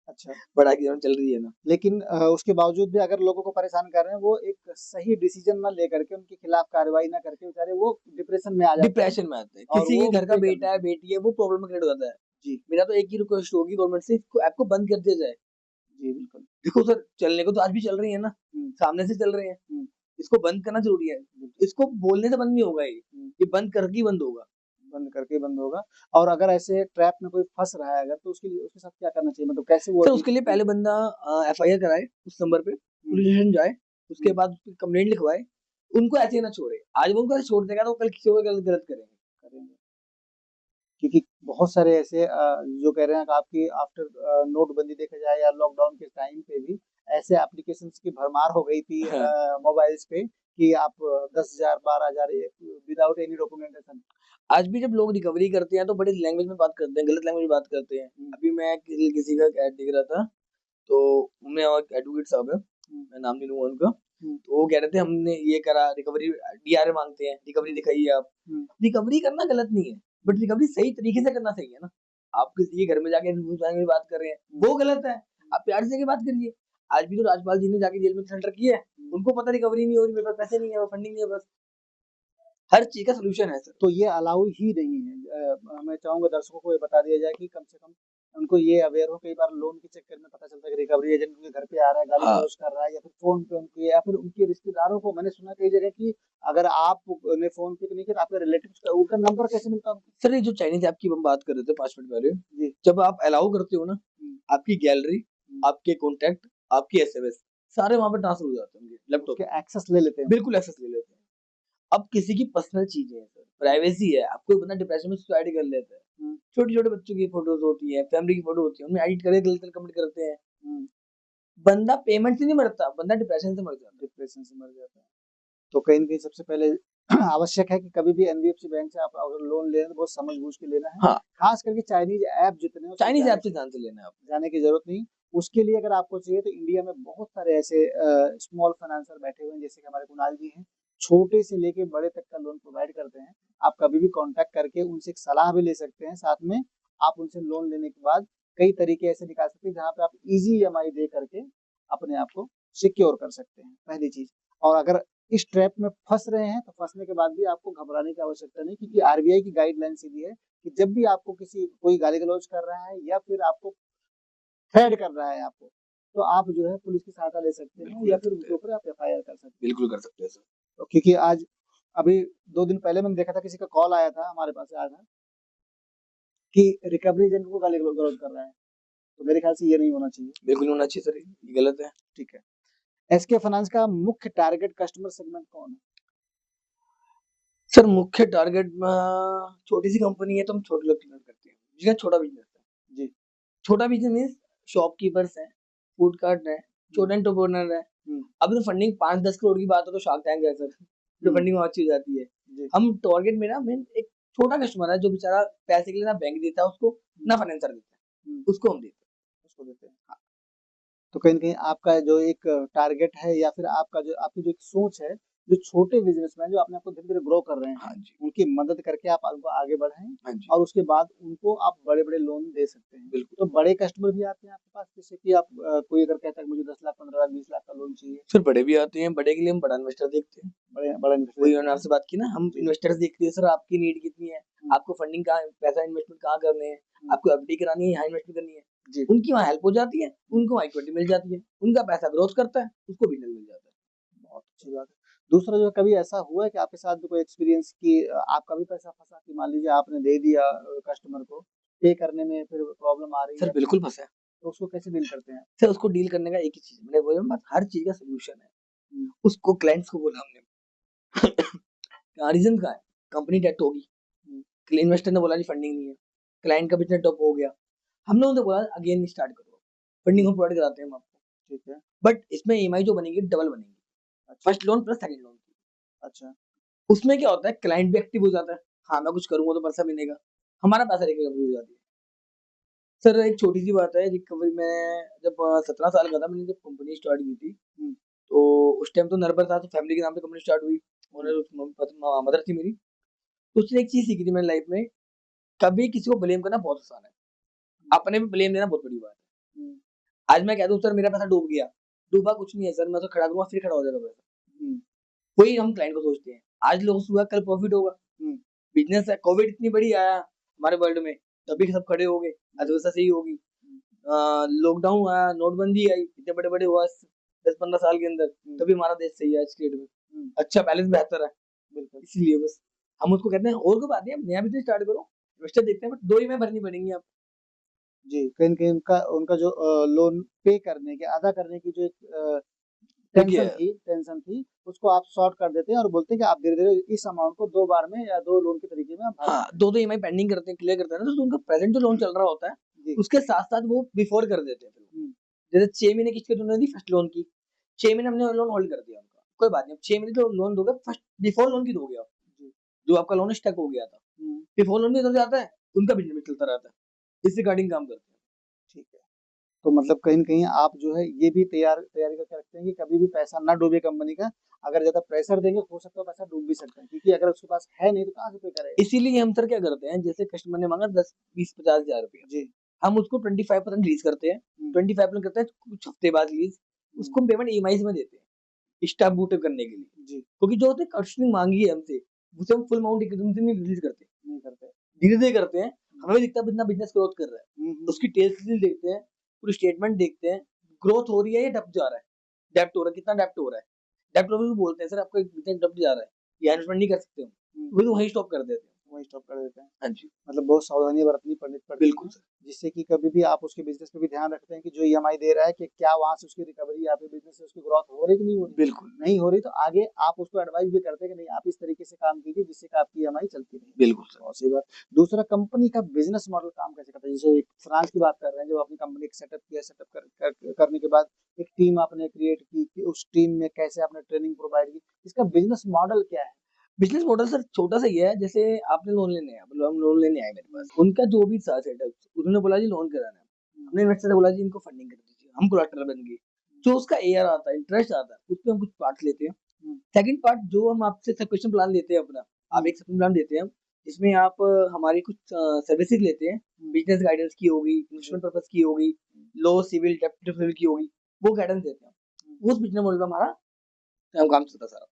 अच्छा, बड़ा गेम चल रही है ना। लेकिन उसके बावजूद भी अगर लोगों को परेशान कर रहे हैं, वो एक सही डिसीज़न ना लेकर के उनके खिलाफ कार्रवाई ना करके बेचारे वो डिप्रेशन में आ जाते हैं डिप्रेशन में आते हैं। और किसी के वो घर का पे कर बेटा है, देते हैं। बेटी है, वो प्रॉब्लम में क्रिएट हो जाता है। जी, मेरा तो एक ही रिक्वेस्ट होगी गवर्नमेंट से इसको ऐप को बंद कर दिया जाए। जी, बिल्कुल। देखो सर, चलने को तो आज भी चल रही है ना, हुँ, सामने से चल रहे हैं। हुँ, इसको बंद करना ज़रूरी है। बिल्कुल। इसको बोलने से बंद नहीं होगा ये। हुँ, ये बंद करके ही बंद होगा। बंद करके ही बंद होगा और अगर ऐसे ट्रैप में कोई फँस रहा है अगर तो उसके लिए उसके साथ क्या करना चाहिए? मतलब कैसे वो सर अभी उसके लिए पहले बंदा एफआईआर कराए उस नंबर पे, हुँ, पुलिस स्टेशन जाए, उसके हुँ, बाद उसकी कंप्लेंट लिखवाए। उनको ऐसे ही ना छोड़े। आज वो उनको ऐसे छोड़ देगा तो वो कल किसी और गलत गलत करेंगे। करेंगे। क्योंकि बहुत सारे ऐसे जो कह रहे हैं कि आपकी आफ्टर नोटबंदी देखा जाए या लॉकडाउन के टाइम पे भी ऐसे एप्लीकेशंस की भरमार हो गई थी हाँ। मोबाइल्स पे कि आप 10,000 12,000 विदाउट एनी डॉक्यूमेंटेशन। आज भी जब लोग रिकवरी करते हैं तो बड़ी लैंग्वेज में बात करते हैं, गलत लैंग्वेज में बात करते हैं। हुँ, अभी मैं किसी का ऐड देख रहा था, तो उनमें और एडवोकेट साहब है, हुँ, मैं नाम नहीं लूँगा उनका, हुँ, तो वो कह रहे थे हमने ये करा रिकवरी डीआरए माँगते हैं, रिकवरी हुँ, दिखाइए आप। हुँ, रिकवरी करना गलत नहीं है, बट रिकवरी सही तरीके से करना सही है ना। आप किसी के घर में जाके रूल्स लैंग्वेज में बात कर रहे हैं, हुँ, वो गलत है। आप प्यार से जाके बात करिए। आज भी तो राजपाल जी ने जाके जेल में सरेंडर किए हैं, हुँ। उनको पता रिकवरी नहीं हो रही, मेरे पास पैसे नहीं है, फंडिंग नहीं है बस। हर चीज़ का सॉल्यूशन है सर। तो ये अलाउ ही नहीं है। मैं चाहूँगा दर्शकों को ये बता दिया जाए कि कम से कम उनको ये अवेयर हो कई बार लोन के चक्कर में पता चलता है कि रिकवरी एजेंट उनके घर पे आ रहा है, हाँ। गाली-गलौज कर रहा है या फिर फ़ोन पे उनके या फिर उनके रिश्तेदारों को मैंने सुना कई जगह कि अगर आपने फ़ोन पे नहीं किया आपके रिलेटिव्स का उनका नंबर कैसे मिलता है उनको? सर ये जो चाइनीज़ ऐप की हम बात कर रहे थे 5 मिनट पहले, जी। जब आप अलाउ करते हो ना, हुँ, आपकी गैलरी, हुँ। आपके कॉन्टैक्ट, आपकी एसएमएस सारे वहाँ पे ट्रांसफर हो जाते हैं उनके लैपटॉप उसके में। एक्सेस ले लेते हैं वो। बिल्कुल एक्सेस ले लेते हैं। अब किसी की पर्सनल चीज़ें हैं सर, प्राइवेसी है, अब कोई बंदा डिप्रेशन में सुसाइड कर लेता है। हुँ, छोटे-छोटे बच्चों की फ़ोटोज़ होती हैं, फैमिली की फ़ोटो होती है, उनमें एडिट करके गलत-गलत कमेंट करते हैं। हुँ। बंदा पेमेंट से नहीं मरता, बंदा डिप्रेशन से मर जाता है। डिप्रेशन से मर जाता है। तो कहीं न कहीं सबसे पहले आवश्यक है कि कभी भी एनबीएफसी बैंक से आप अगर लोन ले रहे हैं तो बहुत समझ-बूझ के लेना है। हाँ, ख़ास करके चाइनीज़ ऐप जितने हैं उसमें चाइनीज़ ऐप से ध्यान से लेना है आपको। जाने की ज़रूरत नहीं। उसके लिए अगर आपको चाहिए तो इंडिया में बहुत सारे ऐसे स्मॉल फाइनेंसर बैठे हुए हैं जैसे कि हमारे कुणाल जी हैं। छोटे से लेके बड़े तक का लोन प्रोवाइड करते हैं। आप कभी भी कॉन्टैक्ट करके उनसे एक सलाह भी ले सकते हैं। साथ में आप उनसे लोन लेने के बाद कई तरीके ऐसे निकाल सकते हैं जहाँ पे आप ईज़ी ईएमआई दे करके अपने आप को सिक्योर कर सकते हैं, पहली चीज़। और अगर इस ट्रैप में फँस रहे हैं तो फँसने के बाद भी आपको घबराने की आवश्यकता नहीं क्योंकि आरबीआई की गाइडलाइन सीधी है कि जब भी आपको किसी कोई गाली-गलौज कर रहा है या फिर आपको थ्रेट कर रहा है आपको, तो आप जो है पुलिस की सहायता ले सकते हैं बिल्कुल या ले फिर सकते उनके हैं, ऊपर आप एफआईआर कर सकते हैं। बिल्कुल कर सकते हैं सर। तो क्योंकि आज अभी 2 दिन पहले मैंने देखा था किसी का कॉल आया था, हमारे पास आया था कि रिकवरी एजेंट को गाली-गलौज कर रहा है, तो मेरे ख्याल से ये नहीं होना चाहिए। बिल्कुल नहीं होना चाहिए सर ये गलत है। ठीक है। एसके फाइनेंस का मुख्य टारगेट कस्टमर सेगमेंट कौन है? सर मुख्य टारगेट छोटी-सी कंपनी है तो हम छोटे लोग टारगेट करते हैं, जिसका छोटा बिज़नेस है। जी। छोटा बिज़नेस मीन्स शॉपकीपर्स हैं, फूड कार्ट है, हुँ, छोटे एंटरप्रेन्योर है। हुँ, अभी तो फंडिंग 5-10 करोड़ की बात है तो शार्क टैंक है सर, जो हुँ, फंडिंग वहाँ अच्छी हो जाती है। जी। हम टारगेट मेरा मेन एक छोटा कस्टमर है जो बेचारा पैसे के लिए ना बैंक देता है उसको, हुँ, ना फाइनेंसर देता है, हुँ, उसको हम देते हैं। उसको देते हैं। हाँ, तो कहीं न कहीं आपका जो एक टारगेट है या फिर आपका जो आपकी जो एक सोच है, जो छोटे बिज़नेसमैन जो अपने आप को धीरे-धीरे ग्रो कर रहे हैं, हाँ जी, उनकी मदद करके आप उनको आगे बढ़ाएँ हाँ जी, और उसके बाद उनको आप बड़े-बड़े लोन दे सकते हैं। बिल्कुल। तो बड़े कस्टमर भी आते हैं आपके पास जैसे कि आप कोई अगर कहता है कि मुझे 10 लाख, 15 लाख, 20 लाख का लोन चाहिए, फिर बड़े भी आते हैं, बड़े के लिए हम बड़ा इन्वेस्टर देखते हैं। बड़े बड़ा इन्वेस्टर वही देखते मैंने हैं। आपसे बात की ना, हम जी। इन्वेस्टर्स देखते हैं सर आपकी नीड कितनी है, हुँ, आपको फंडिंग कहाँ पैसा इन्वेस्टमेंट कहाँ करने हैं, हुँ, आपको एफडी करानी है, यहाँ इन्वेस्टमेंट करनी है। जी। उनकी वहाँ हेल्प हो जाती है, हुँ, उनको वहाँ इक्विटी मिल जाती है, उनका पैसा ग्रोथ करता है, उसको बिज़नेस मिल जाता है। बहुत अच्छी बात है। दूसरा जो कभी ऐसा हुआ है कि आपके साथ भी कोई एक्सपीरियंस कि आपका भी पैसा फँसा कि मान लीजिए आपने दे दिया कस्टमर को, पे करने में फिर प्रॉब्लम आ रही सर है, बिल्कुल फँसा है। तो उसको कैसे डील करते हैं आप? सर उसको डील करने का एक ही चीज़ है, मैंने बोला ना हर चीज़ का सॉल्यूशन है। हुँ, उसको क्लाइंट्स को बोला हमने रीज़न क्या है? कंपनी डेट होगी, हुँ, इन्वेस्टर ने बोला जी फंडिंग नहीं है, क्लाइंट का बिज़नेस ठप हो गया। हमने उनको बोला अगेन स्टार्ट करो, फंडिंग हुँ, हम प्रोवाइड कराते हैं हम आपको। ठीक है। बट इसमें ईएमआई जो बनेगी डबल बनेगी, अच्छा, first loan plus second loan की। अच्छा। उसमें क्या होता है क्लाइंट भी एक्टिव हो जाता है, हाँ, मैं कुछ करूँगा तो पैसा मिलेगा, हमारा पैसा रिकवरी हो जाती है। सर एक छोटी-सी बात है रिकवरी में जब 17 साल का था मैंने जब कंपनी स्टार्ट की थी, हुँ, तो उस टाइम तो निर्भर था तो फैमिली के नाम पे कंपनी स्टार्ट हुई और हुँ, मदर थी मेरी। तो उससे एक चीज़ सीखी थी मैंने लाइफ में, कभी किसी को ब्लेम करना बहुत आसान है, हुँ, अपने पे ब्लेम लेना बहुत बड़ी बात है। हुँ, आज मैं कह दूँ सर मेरा पैसा डूब गया, डूबा कुछ नहीं है सर, मैं तो खड़ा करूँगा फिर खड़ा हो जाएगा पैसा। हुँ, वही हम क्लाइंट को सोचते हैं, आज लॉस हुआ कल प्रॉफिट होगा। हुँ, बिज़नेस है, कोविड इतनी बड़ी आया हमारे वर्ल्ड में, तभी सब खड़े हो गए, हुँ, अर्थव्यवस्था सही होगी। हुँ, लॉकडाउन आया, नोटबंदी आई, इतने बड़े-बड़े हुआ 10-15 साल के अंदर, हुँ, तभी हमारा देश सही है आज की डेट में। हुँ, अच्छा बैलेंस बेहतर है, बिल्कुल। इसीलिए बस। हम उसको कहते हैं और कोई बात नहीं, आप नया बिज़नेस स्टार्ट करो, इन्वेस्टर देखते हैं बट 2 ईएमआई भरनी पड़ेंगी आपको। जी, कहीं न कहीं उनका उनका जो लोन पे करने के अदा करने की जो एक देखिए टेंशन थी, उसको आप सॉर्ट कर देते हैं और बोलते हैं कि आप धीरे-धीरे इस अमाउंट को 2 बार में या 2 लोन के तरीके में आप भर हाँ, सकते हैं। 2-2 ईएमआई पेंडिंग करते हैं, क्लियर करते हैं ना, तो उनका प्रेज़ेंट जो लोन चल रहा होता है, जी। उसके साथ-साथ वो बिफ़ोर कर देते हैं फिर। हुँ, जैसे 6 महीने किस्त उन्होंने दी फर्स्ट लोन की, 6 महीने हमने लोन होल्ड कर दिया उनका, कोई बात नहीं, अब 6 महीने जो लोन दोगे फर्स्ट बिफ़ोर लोन की दोगे आप, जी। जो आपका लोन स्टक हो गया था। हुँ, बिफ़ोर लोन भी इधर से आता है, उनका बिज़नेस चलता रहता है। इस रिगार्डिंग काम करते हैं। ठीक है। तो मतलब कहीं न कहीं आप जो है ये भी तैयारी करके रखते हैं कि कभी भी पैसा ना डूबे कंपनी का, अगर ज़्यादा प्रेशर देंगे हो सकता है पैसा डूब भी सकता है क्योंकि अगर उसके पास है नहीं तो कहाँ से पे करेगा? इसीलिए हम सर क्या करते हैं, जैसे कस्टमर ने माँगा 10, 20, 50 हज़ार रुपया, जी। हम उसको 25% रिलीज़ करते हैं, हुँ, 25% करते हैं कुछ हफ्ते बाद रिलीज़, हुँ, उसको हम पेमेंट ईएमआईज़ में देते हैं, स्टॉक बूट करने के लिए। जी, क्योंकि जो होते कस्टमर माँगी है हमसे, उसे हम फुल अमाउंट एकदम से नहीं रिलीज़ करते, नहीं करते। धीरे-धीरे करते हैं, हुँ, हमें भी दिखता है कितना बिज़नेस ग्रोथ कर रहा है। हुँ, हुँ, उसकी टेल सीरीज़ देखते हैं, पूरी स्टेटमेंट देखते हैं, ग्रोथ हो रही है या डब जा रहा है? डेब्ट हो रहा है, कितना डेब्ट हो रहा है? डेब्ट हो रहा है तो बोलते हैं सर आपका बिज़नेस डब जा रहा है, ये इन्वेस्टमेंट नहीं कर सकते हम, हुँ, वही तो वहीं स्टॉप कर देते हैं। वहीं स्टॉप कर देते हैं। हाँ जी, मतलब बहुत सावधानी बरतनी पड़ती बिल्कुल है, सर, जिससे कि कभी भी आप उसके बिज़नेस पे भी ध्यान रखते हैं कि जो ईएमआई दे रहा है कि क्या वहाँ से उसकी रिकवरी या फिर बिज़नेस से उसकी ग्रोथ हो रही है कि नहीं हो रही? बिल्कुल, नहीं हो रही तो आगे आप उसको एडवाइस भी करते हैं कि नहीं आप इस तरीके से काम कीजिए जिससे कि आपकी ईएमआई चलती रहे। बिल्कुल सर। बहुत सही बात। दूसरा कंपनी का बिज़नेस मॉडल काम कैसे करता है? जैसे एक फ्रांस की बात कर रहे हैं, जब अपनी कंपनी एक सेटअप किया, सेटअप करने के बाद एक टीम आपने क्रिएट की कि उस टीम में कैसे आपने ट्रेनिंग प्रोवाइड की, इसका बिज़नेस मॉडल क्या है? बिज़नेस मॉडल सर छोटा-सा ही है, जैसे आपने लोन लेने आए, मतलब हम लोन लेने आए मेरे हुँ, पास, उनका जो भी था सेटअप, उन्होंने बोला जी लोन कराना है। हुँ, हमने इन्वेस्टर से बोला जी इनको फंडिंग कर दीजिए, हम कोलैटरल बन गए। हुँ, जो उसका एआर आता है, इंटरेस्ट आता है, उसपे हम कुछ पार्ट्स लेते हैं। हुँ, सेकंड पार्ट जो हम आपसे सब्सक्रिप्शन प्लान लेते हैं अपना, आप हुँ, एक सब्सक्रिप्शन प्लान देते हैं हम, जिसमें आप हमारी कुछ सर्विसेज़ लेते हैं, हुँ, बिज़नेस गाइडेंस की होगी, जी, इन्वेस्टमेंट पर्पज़ की होगी, हुँ, लो सिविल, डेब्ट सिविल की होगी, वो गाइडेंस देते हैं। हुँ। उस बिज़नेस मॉडल पे हमारा काम चलता है सारा।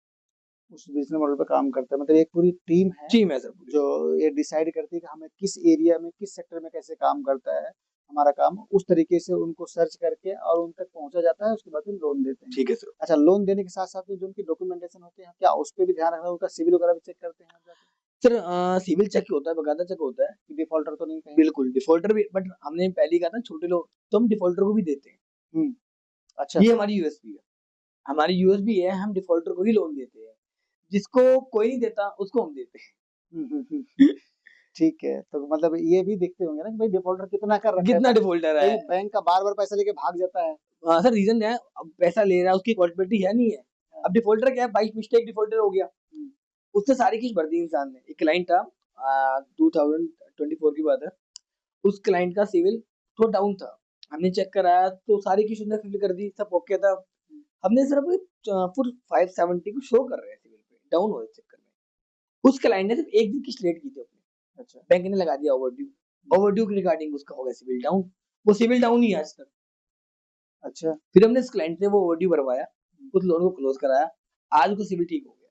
उस बिज़नेस मॉडल पे काम करता है। मतलब एक पूरी टीम है, टीम है सर पूरी। जो ये डिसाइड करती है कि हमें किस एरिया में, किस सेक्टर में कैसे काम करता है हमारा काम। उस तरीके से उनको सर्च करके और उन तक पहुँचा जाता है, उसके बाद फिर लोन देते हैं। ठीक है सर। अच्छा लोन देने के साथ-साथ में जो उनकी डॉक्यूमेंटेशन होते हैं, क्या उस पे भी ध्यान रखना है? उनका सिविल वगैरह भी चेक करते हैं आप जाके? सर सिविल चेक होता है, बकायदा चेक होता है। कि डिफ़ॉल्टर तो नहीं कहीं? बिल्कुल, डिफ़ॉल्टर भी बट हमने पहले ही कहा था छोटे लोग तो हम डिफ़ॉल्टर को भी देते हैं। हुँ, अच्छा। ये हमारी यूएसपी है। हमारी यूएसपी है हम डिफ़ॉल्टर को ही लोन देते हैं। जिसको कोई नहीं देता उसको हम देते हैं। हुँ, हुँ, हुँ। ठीक है, तो मतलब ये भी देखते होंगे ना कि भाई डिफ़ॉल्टर कितना कर रखा है? कितना डिफ़ॉल्टर है? कहीं बैंक का बार-बार पैसा लेके भाग जाता है। सर रीज़न क्या है? अब पैसा ले रहा है उसकी क्वालिटी है नहीं है। हाँ, अब डिफ़ॉल्टर क्या है बाय मिस्टेक डिफ़ॉल्टर हो गया। हुँ, उसने सारी किस्त भर दी इंसान ने। एक क्लाइंट था 2024 की बात है। उस क्लाइंट का सिविल थोड़ा डाउन था। हमने चेक कराया तो सारी किस्त उसने फिल कर दी, सब ओके था। हुँ, हमने सिर्फ फुल 570 को शो कर रहे हैं सिविल पे, डाउन हो रहे चक्कर में। उस क्लाइंट ने सिर्फ 1 दिन की लेट की थी अपनी, अच्छा। बैंक ने लगा दिया ओवरड्यू। हुँ, ओवरड्यू के रिगार्डिंग उसका हो गया सिविल डाउन। वो सिविल डाउन ही है आज तक। अच्छा। फिर हमने इस क्लाइंट से वो ओवरड्यू भरवाया, हुँ। उस लोन को क्लोज़ कराया, आज उसका सिविल ठीक हो गया।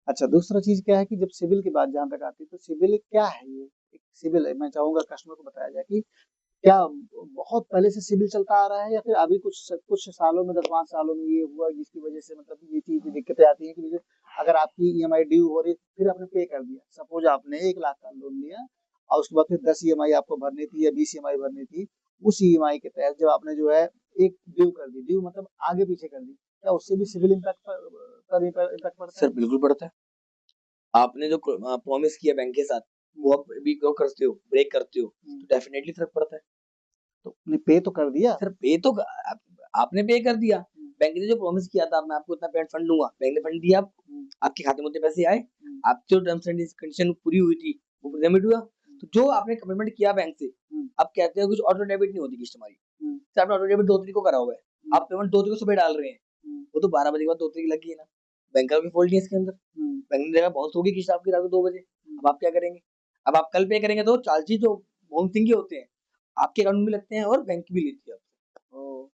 अच्छा, दूसरा चीज़ क्या है कि जब सिविल की बात जहाँ तक आती है, तो सिविल क्या है ये? एक सिविल है, मैं चाहूँगा कस्टमर को बताया जाए कि क्या बहुत पहले से सिविल चलता आ रहा है या फिर अभी कुछ सालों में 10-5 सालों में ये हुआ जिसकी वजह से मतलब ये चीज़ की दिक्कतें आती हैं कि जैसे अगर आपकी ईएमआई ड्यू हो रही है फिर आपने पे कर दिया। सपोज़ आपने 1 लाख का लोन लिया और उसके बाद फिर 10 ईएमआई आपको भरनी थी या 20 ईएमआई भरनी थी। उस ईएमआई के तहत जब आपने जो है एक ड्यू कर दी, ड्यू मतलब आगे पीछे कर दी। क्या उससे भी सिविल इम्पैक्ट पड़ता सर है? बिल्कुल पड़ता है। आपने जो प्रॉमिस किया बैंक के साथ, वो आप अभी वो करते हो, ब्रेक करते हो, हुँ, तो डेफिनिटली फ़र्क पड़ता है। तो आपने पे तो कर दिया। सर पे तो आप आपने पे कर दिया। हुँ, बैंक ने जो प्रॉमिस किया था मैं आपको इतना पेमेंट फंड दूँगा, बैंक ने फंड दिया आपको, हुँ, आपके खाते में उतने पैसे आए, हुँ, आपकी जो टर्म्स एंड कंडीशन पूरी हुई थी, वो पेमेंट हुआ। हुँ, तो जो आपने कमिटमेंट किया बैंक से, हुँ, अब कहते हैं कुछ ऑटो डेबिट नहीं होती किस्त हमारी। हुँ, सर आपने ऑटो डेबिट 2 तारीख को करा हुआ है, हुँ, आप पेमेंट 2 तारीख को सुबह डाल रहे हैं, हुँ, वो तो 12 बजे के बाद 2 तारीख लगी है ना, बैंक का कोई फॉल्ट नहीं है इसके अंदर। हुँ, बैंक ने देखा बाउंस होगी किस्त आपकी रात को 2 बजे, हुँ। अब आप क्या करेंगे? अब आप कल पे करेंगे तो चार्जेज़ जो बाउंसिंग के होते हैं, आपके अकाउंट में भी लगते हैं और बैंक भी लेती है आपसे। ओह!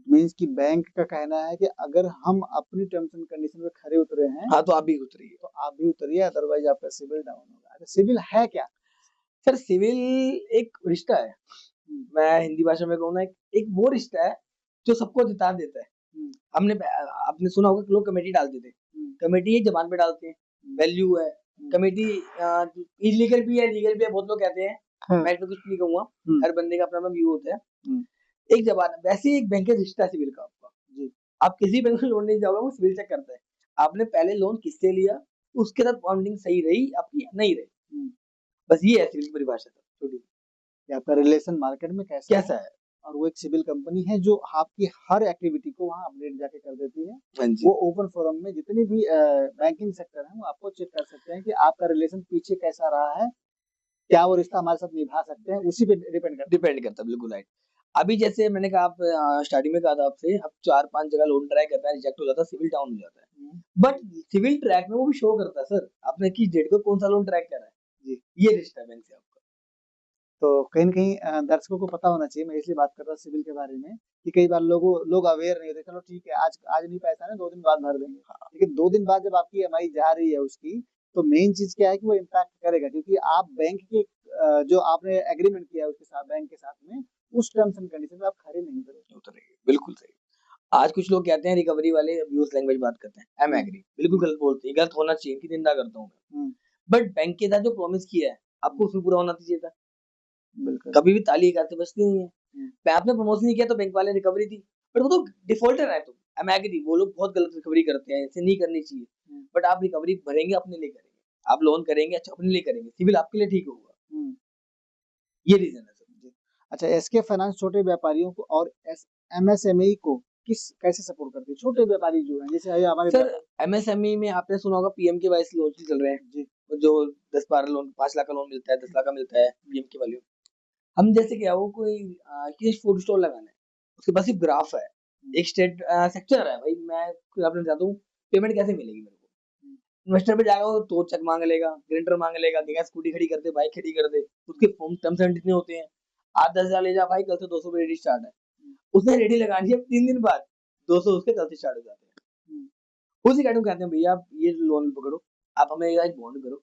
मीन्स कि बैंक का कहना है कि अगर हम अपनी टर्म्स एंड कंडीशन पे खरे उतरे हैं, हाँ, तो आप भी उतरिए। तो आप भी उतरिए अदरवाइज़ आपका सिविल डाउन होगा। अच्छा सिविल है क्या? सर सिविल एक रिश्ता है। हुँ, मैं हिंदी भाषा में कहूँ ना, एक एक वो रिश्ता है जो सबको जिता देता है। हुँ, आपने सुना होगा कि लोग कमेटी डालते थे। हुँ, कमेटी एक ज़बान पे डालते हैं, हुँ, वैल्यू है। हुँ, कमेटी इल्लीगल भी है, लीगल भी है, बहुत लोग कहते हैं। हाँ, मैं इसमें कुछ नहीं कहूँगा, हुँ, हर बंदे का अपना-अपना व्यू होता है। हुँ, एक ज़बान है, वैसे ही एक बैंक का रिश्ता है सिविल का आपका। जी, आप किसी बैंक में लोन लेने जाओगे, वो सिविल चेक करता है। आपने पहले लोन किससे लिया, उसके साथ बॉन्डिंग सही रही आपकी या नहीं रही। हुँ, बस ये है सिविल की परिभाषा सर, छोटी-सी। कि आपका रिलेशन मार्केट में कैसा है कैसा है? और वो एक सिविल कंपनी है जो आपकी हर एक्टिविटी को वहाँ अपडेट जाके कर देती है। हाँ वो जी। ओपन फोरम में जितनी भी बैंकिंग सेक्टर है, वो आपको चेक कर सकते हैं कि आपका रिलेशन पीछे कैसा रहा है, क्या वो रिश्ता हमारे साथ निभा सकते हैं, उसी पे डिपेंड करता है। डिपेंड करता है, बिल्कुल राइट। अभी जैसे मैंने कहा आप स्टार्टिंग में कहा था आपसे, अब 4-5 जगह लोन ट्राई करता है, रिजेक्ट हो जाता है, सिविल डाउन हो जाता है। हुँ, बट सिविल ट्रैक में वो भी शो करता है सर, आपने किस डेट को कौन-सा लोन ट्रैक करा है। जी। ये रिश्ता है बैंक से आपका। तो कहीं न कहीं दर्शकों को पता होना चाहिए, मैं इसलिए बात कर रहा हूँ सिविल के बारे में, कि कई बार लोग अवेयर नहीं होते, चलो ठीक है आज आज नहीं पैसा है 2 दिन बाद भर देंगे। लेकिन 2 दिन बाद जब आपकी ईएमआई जा रही है उसकी, तो मेन चीज़ क्या है कि वो इम्पैक्ट करेगा क्योंकि आप बैंक के जो आपने एग्रीमेंट किया है उसके साथ बैंक के साथ में, उस टर्म्स एंड कंडीशन में आप खरे नहीं उतरे। उतरेगी, बिल्कुल सही। आज कुछ लोग कहते हैं रिकवरी वाले अब्यूज़ लैंग्वेज बात करते हैं, आई एम हुँ, एग्री, बिल्कुल हुँ, गलत बोलते हैं, गलत होना चाहिए, इनकी निंदा करता हूँ मैं। हुँ, बट बैंक के साथ जो प्रॉमिस किया है, हुँ, आपको उसमें पूरा होना चाहिए था। बिल्कुल। कभी भी ताली एक हाथ से बजती नहीं है। हुँ, आपने प्रमोशन नहीं किया तो बैंक वाले रिकवरी दी, बट वो तो डिफ़ॉल्टर है तुम। आई एम एग्री, वो लोग बहुत गलत रिकवरी करते हैं, ऐसे नहीं करनी चाहिए। हुँ, बट आप रिकवरी भरेंगे अपने लिए करेंगे। आप लोन करेंगे अच्छा अपने लिए करेंगे, सिविल आपके लिए ठीक होगा। हुँ, ये रीज़न है सर। जी। अच्छा एसके फाइनेंस छोटे व्यापारियों को और एमएसएमई को कैसे सपोर्ट करती है? छोटे व्यापारी जो हैं, जैसे ये हमारे सर ब्रदर एमएसएमई में आपने सुना होगा पीएमकेवाईसी लोन चल रहे हैं, जी, जो 10-12 लोन 5 लाख का लोन मिलता है, 10 लाख का मिलता है पीएमके वाले। हम जैसे क्या वो कोई किसी फूड स्टॉल लगाना है, उसके पास सिर्फ ग्राफ है, हुँ, एक स्टेट सेक्टर है भाई मैं आपने चाहता हूँ पेमेंट कैसे मिलेगी मेरे को? हुँ, इन्वेस्टर पे जाएगा वो तो चेक माँग लेगा, गारंटर माँग लेगा, कहेगा स्कूटी खड़ी कर दे, बाइक खड़ी कर दे, उसके फॉर्म टर्म्स एंड इतने होते हैं। आज 10,000 ले जा भाई कल से 200 पे रेडी स्टार्ट है। हुँ, उसने रेडी लगानी है 3 दिन बाद 200 उसके कल से स्टार्ट हो जाते हैं। हुँ, उसी गाड़ी को कहते हैं भैया आप ये लोन पकड़ो, आप हमें एक बॉन्ड करो,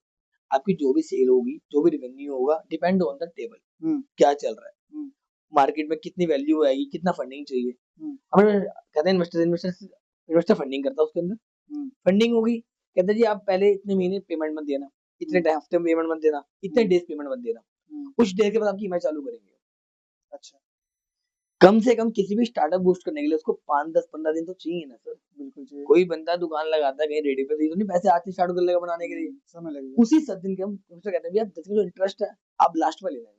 आपकी जो भी सेल होगी, जो भी रेवेन्यू होगा डिपेंड ऑन द टेबल हुँ, क्या चल रहा है, हुँ, मार्केट में कितनी वैल्यू आएगी, कितना फंडिंग चाहिए। हुँ, हमें कहते हैं इन्वेस्टर फंडिंग करता है उसके अंदर, हुँ, फंडिंग होगी, कहते हैं जी आप पहले इतने महीने पेमेंट मत देना, इतने हुँ, हफ्ते में पेमेंट मत देना, इतने हुँ, डेज़ पेमेंट मत देना। हुँ, कुछ देर के बाद आपकी ईएमआई चालू करेंगे। अच्छा, कम से कम किसी भी स्टार्टअप बूस्ट करने के लिए उसको 5, 10, 15 दिन तो चाहिए ना सर। बिल्कुल चाहिए। कोई बंदा दुकान लगाता है कहीं रेडी पे, तो ये तो नहीं पैसे आज से स्टार्ट कर लेगा बनाने के लिए। समय लगेगा। उसी 7 दिन के हम उनसे कहते हैं भैया 10 दिन जो इंटरेस्ट है, आप लास्ट में ले लेना।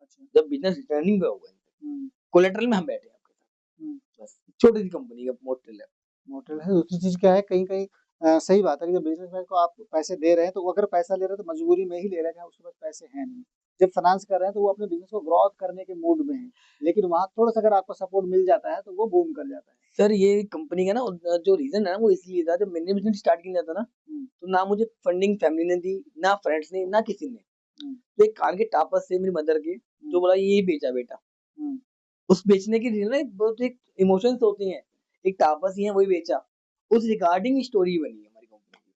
अच्छा, जब बिज़नेस रनिंग पे होगा। हुँ, कोलैटरल में हम बैठे हैं आपके हुँ, साथ। बस छोटी-सी कंपनी का मोटेल है। मोटिव है, दूसरी चीज़ क्या है कहीं-कहीं सही बात है कि जब बिज़नेसमैन को आप पैसे दे रहे हैं, तो वो अगर पैसा ले रहे हैं तो मजबूरी में ही ले रहे हैं, उसके पास पैसे हैं नहीं। जब फाइनेंस कर रहे हैं तो वो अपने बिज़नेस को ग्रोथ करने के मूड में हैं, लेकिन वहाँ थोड़ा-सा अगर आपको सपोर्ट मिल जाता है, तो वो बूम कर जाता है। सर ये कंपनी का ना जो रीज़न है ना वो इसलिए था जब मैंने बिज़नेस स्टार्ट किया था ना, हुँ, तो ना मुझे फंडिंग फैमिली ने दी, ना फ्रेंड्स ने, ना किसी ने। हुँ, तो एक कान के टापस से मेरी मदर के हुँ, जो बोला ये बेचा बेटा। हुँ, उस बेचने की रीज़न ना बहुत एक इमोशंस होते हैं। एक टापस ही है वही बेचा। उस रिगार्डिंग स्टोरी बनी है हमारी कंपनी की।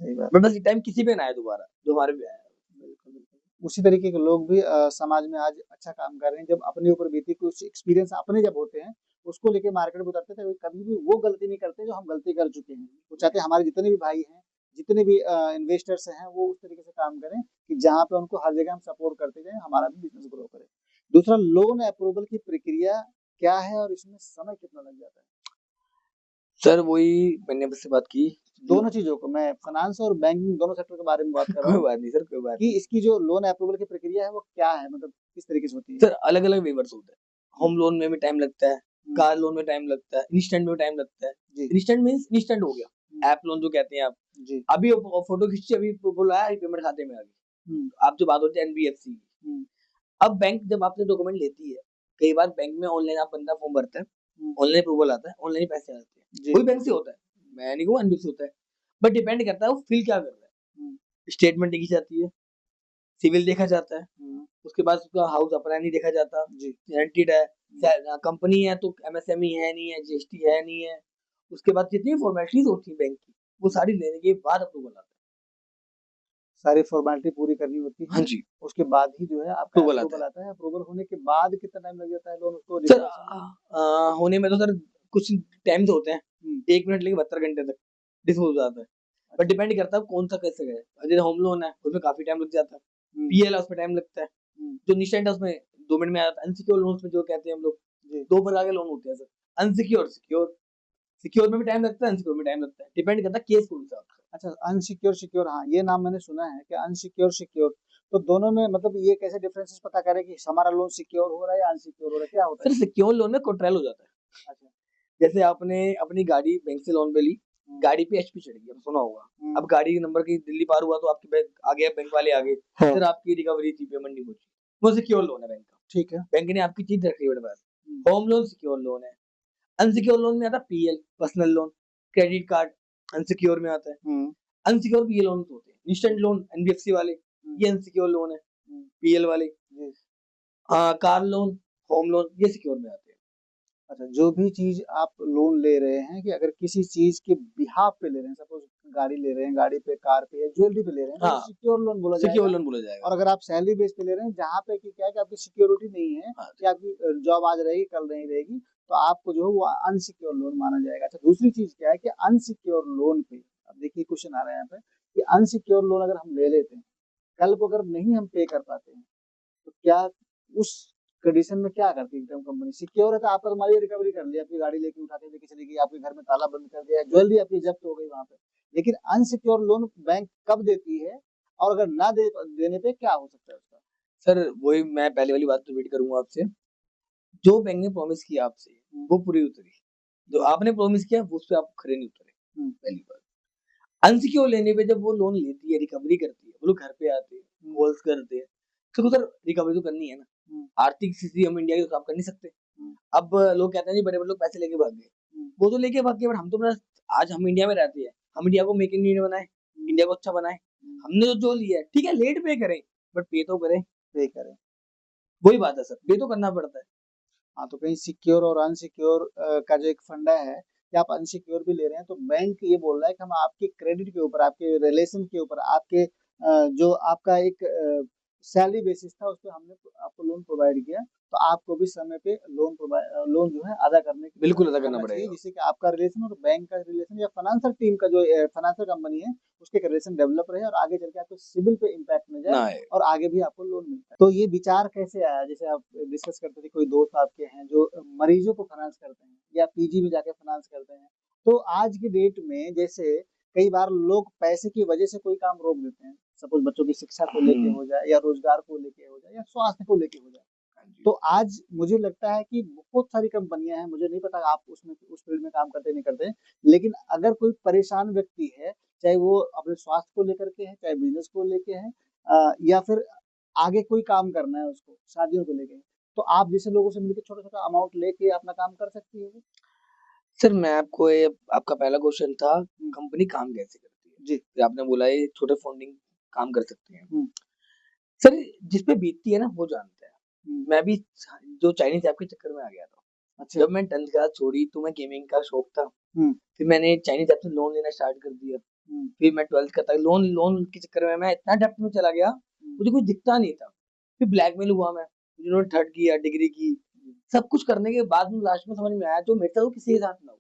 सही बात बट है। बस ये टाइम किसी पे ना आए दोबारा जो हमारे पे आया। बिल्कुल, बिल्कुल। उसी तरीके के लोग भी समाज में आज अच्छा काम कर रहे हैं। जब अपने ऊपर बीती कुछ एक्सपीरियंस अपने जब होते हैं, उसको लेके मार्केट में उतारते थे, कभी भी वो गलती नहीं करते जो हम गलती कर चुके हैं। वो चाहते हैं हमारे जितने भी भाई हैं, जितने भी इन्वेस्टर्स हैं, वो उस तरीके से काम करें कि जहाँ पे उनको हर जगह हम सपोर्ट करते जाएँ, हमारा भी बिज़नेस ग्रो करे। दूसरा, लोन अप्रूवल की प्रक्रिया क्या है और इसमें समय कितना लग जाता है? सर वही मैंने आपसे बात की, दोनों चीज़ों को, मैं फाइनेंस और बैंकिंग दोनों सेक्टर के बारे में बात कर रहा कोई हूँ बात नहीं सर, कोई बात कि नहीं। इसकी जो लोन अप्रूवल की प्रक्रिया है वो क्या है? मतलब किस तरीके से होती है? सर अलग-अलग वेवर्स होते हैं। हुँ, होम लोन में भी टाइम लगता है, हुँ, कार लोन में टाइम लगता है, इंस्टेंट में टाइम लगता है। जी, इंस्टेंट मीन्स इंस्टेंट हो गया, हुँ, ऐप लोन जो कहते हैं आप। जी, अभी फ़ोटो खींची, अभी बुलाया, पेमेंट खाते में आ गई। हुँ, आप जो बात होती है एनबीएफसी की। हुँ, अब बैंक जब आपसे डॉक्यूमेंट लेती है, कई बार बैंक में ऑनलाइन आप बंदा फॉर्म भरता है, हुँ, ऑनलाइन अप्रूवल आता है, ऑनलाइन ही पैसे आ जाते हैं। जी, कोई बैंक से होता है, मैं नहीं कहूँगा एनबीएफसी होता है, बट डिपेंड करता है वो फिल क्या कर रहा है। हुँ, स्टेटमेंट देखी जाती है, सिविल देखा जाता है, हुँ, उसके बाद उसका हाउस अपना नहीं देखा जाता, जी, गारंटीड है, हुँ, कंपनी है तो एमएसएमई है नहीं है, जीएसटी है नहीं है। उसके बाद जितनी फॉर्मेलिटीज़ होती है बैंक की, वो सारी लेने के बाद अप्रूवल आता सारी फ़ॉर्मेलिटी पूरी करनी होती है। हाँ है, जी, उसके बाद ही जो है आपका अप्रूवल आता है। अप्रूवल आता है। अप्रूवल होने के बाद कितना टाइम लग जाता है लोन उसको सर डिस्बर्स होने में? होने में तो सर कुछ टाइम्स होते हैं, हुँ, 1 मिनट लेके 72 घंटे तक डिस्पोज़ हो जाता है। बट अच्छा, डिपेंड करता है कौन-सा कैसे है। जैसे होम लोन है, उसमें काफ़ी टाइम लग जाता है। हुँ, पीएल है, उसमें टाइम लगता है। हुँ, जो निशेंट है, उसमें 2 मिनट में आ जाता है। अनसिक्योर्ड लोन्स में जो कहते हैं हम लोग, जी, 2 प्रकार के लोन होते हैं सर, अनसिक्योर्ड, सिक्योर। सिक्योर में भी टाइम लगता है, अनसिक्योर में टाइम लगता है। डिपेंड करता है केस के हिसाब से। अच्छा, अनसिक्योर, सिक्योर, हाँ, ये नाम मैंने सुना है कि अनसिक्योर, सिक्योर, तो दोनों में मतलब ये कैसे डिफरेंसेस पता करें कि हमारा लोन सिक्योर हो रहा है या अनसिक्योर हो रहा है, क्या होता है सर इसमें? सिक्योर लोन में कोलैटरल हो जाता है। अच्छा, जैसे आपने अपनी गाड़ी बैंक से लोन पे ली, हुँ, गाड़ी पे एचपी चढ़ गया, सुना होगा। हुँ, अब गाड़ी के नंबर की दिल्ली पार हुआ तो आपके बैंक आ गया, बैंक वाले आ गए, हाँ, फिर आपकी रिकवरी थी, पेमेंट नहीं पहुंची। वो सिक्योर लोन है बैंक का। ठीक है, बैंक ने आपकी चीज रखी है अपने पास। हुँ, होम लोन सिक्योर लोन है। अनसिक्योर लोन में आता है PL, personal loan, credit card, unsecure में आता है। हुँ, अनसिक्योर भी ये लोन होते हैं, इंस्टेंट हुँ, लोन एनबीएफसी वाले, हुँ, ये अनसिक्योर लोन है, हुँ, पीएल वाले। जी। कार लोन, होम लोन ये सिक्योर में आते हैं। अच्छा, जो भी चीज़ आप लोन ले रहे हैं कि अगर किसी चीज़ के बिहाफ़ पे ले रहे हैं, सपोज़ गाड़ी ले रहे हैं, गाड़ी पे, कार पे या ज्वेलरी पे ले रहे हैं, तो वो हाँ, सिक्योर लोन बोला सिक्योर जाएगा। लोन बोला जाएगा। और अगर आप सैलरी बेस पे ले रहे हैं, जहाँ पे कि क्या है कि आपकी सिक्योरिटी नहीं है हाँ कि आपकी जॉब आज रहेगी, कल नहीं रहेगी, तो आपको जो है वो अनसिक्योर लोन माना जाएगा। अच्छा, दूसरी चीज़ क्या है कि अनसिक्योर लोन पे, अब देखिए क्वेश्चन आ रहा है यहाँ पे कि अनसिक्योर लोन अगर हम ले लेते हैं, कल को अगर नहीं हम पे कर पाते हैं, तो क्या उस कंडीशन में क्या करती है एकदम कंपनी? सिक्योर है तो आपका तो मान लीजिए रिकवरी कर लिया, आपकी गाड़ी लेके उठा के लेके चली गई, आपके घर में ताला बंद कर दिया, ज्वेलरी आपकी जब्त हो गई वहाँ पे। लेकिन अनसिक्योर लोन बैंक कब देती है और अगर ना दे देने पे क्या हो सकता है उसका? सर वही मैं पहले वाली बात रिपीट करूंगा आपसे। जो बैंक ने प्रॉमिस किया आपसे, हुँ, वो पूरी उतरी। जो जी, आपने प्रॉमिस किया वो उस पे आप खरे नहीं उतरे, हुँ, पहली बात। अनसिक्योर लेने पे जब वो लोन लेती है, रिकवरी करती है, वो लोग घर पे आते हैं, हुँ, कॉल्स करते हैं, तो सर रिकवरी तो करनी है ना। हुँ, आर्थिक स्थिति हम इंडिया की तो खराब कर नहीं सकते। हुँ, अब लोग कहते हैं जी बड़े-बड़े लोग पैसे लेके भाग गए। हुँ, वो तो लेके भाग गए, बट हम तो अपना, आज हम इंडिया में रहते हैं, हम इंडिया को मेक इन इंडिया बनाएँ, हुँ, इंडिया को अच्छा बनाएँ। हुँ, हमने तो जो लिया है, ठीक है लेट पे करें, बट पे तो करें। पे करें। वही बात है सर, पे तो करना पड़ता है। हाँ, तो कहीं सिक्योर और अनसिक्योर का जो एक फंडा है कि आप अनसिक्योर भी ले रहे हैं, तो बैंक ये बोल रहा है कि हम आपके क्रेडिट के ऊपर, आपके रिलेशन के ऊपर, आपके जो आपका एक सैलरी बेसिस था, उस पे हमने आपको लोन प्रोवाइड किया, तो आपको भी समय पे लोन जो है अदा बिल्कुल अदा करना करना चाहिए, पड़ेगा। जिससे कि आपका रिलेशन और बैंक का रिलेशन या फाइनेंशियल टीम का जो फाइनेंशियल कंपनी है, उसके एक रिलेशन डेवलप रहे और आगे चल के आपको सिबिल पे इम्पैक्ट ना जाए ना आए। और आगे भी आपको लोन मिलता है। तो ये विचार कैसे आया? जैसे आप डिस्कस करते थे, कोई दोस्त आपके हैं जो मरीजों को फाइनेंस करते हैं या पीजी में जाके फाइनेंस करते हैं। तो आज की डेट में जैसे कई बार लोग पैसे की वजह से कोई काम रोक देते हैं। सपोज़ बच्चों की शिक्षा को लेके हुँ। हो जाए या रोज़गार को लेके हो जाए या स्वास्थ्य को लेके हो जाए। हाँ जी। तो आज मुझे लगता है कि बहुत सारी कंपनियाँ हैं, मुझे नहीं पता आप उसमें उस फ़ील्ड में काम करते नहीं करते, लेकिन अगर कोई परेशान व्यक्ति है, चाहे वो अपने स्वास्थ्य को लेकर के है, चाहे बिज़नेस को लेके है या फिर आगे कोई काम करना है उसको, शादियों को लेके, तो आप जैसे लोगों से मिलके छोटा-छोटा अमाउंट लेके अपना काम कर सकती है वो? सर मैं आपको ये, आपका पहला क्वेश्चन था हुँ, कंपनी काम कैसे करती है? जी, फिर आपने बोला ये छोटे फंडिंग काम कर सकते हैं। हुँ, सर जिस पे बीतती है ना वो जानता है। हुँ, मैं भी जो चाइनीज़ ऐप के चक्कर में आ गया था। अच्छा, जब मैं 10th क्लास छोड़ी तो मैं गेमिंग का शौक था। हुँ, फिर मैंने चाइनीज़ ऐप से लोन लेना स्टार्ट कर दिया। हुँ, फिर मैं 12th का था, लोन लोन के चक्कर में मैं इतना डेप्थ में चला गया, हुँ, मुझे कुछ दिखता नहीं था। फिर ब्लैकमेल हुआ मैं, जिन्होंने थर्ड किया, डिग्री की, सब कुछ करने के बाद में लास्ट में समझ में आया जो मेरे साथ हो किसी के साथ ना हो।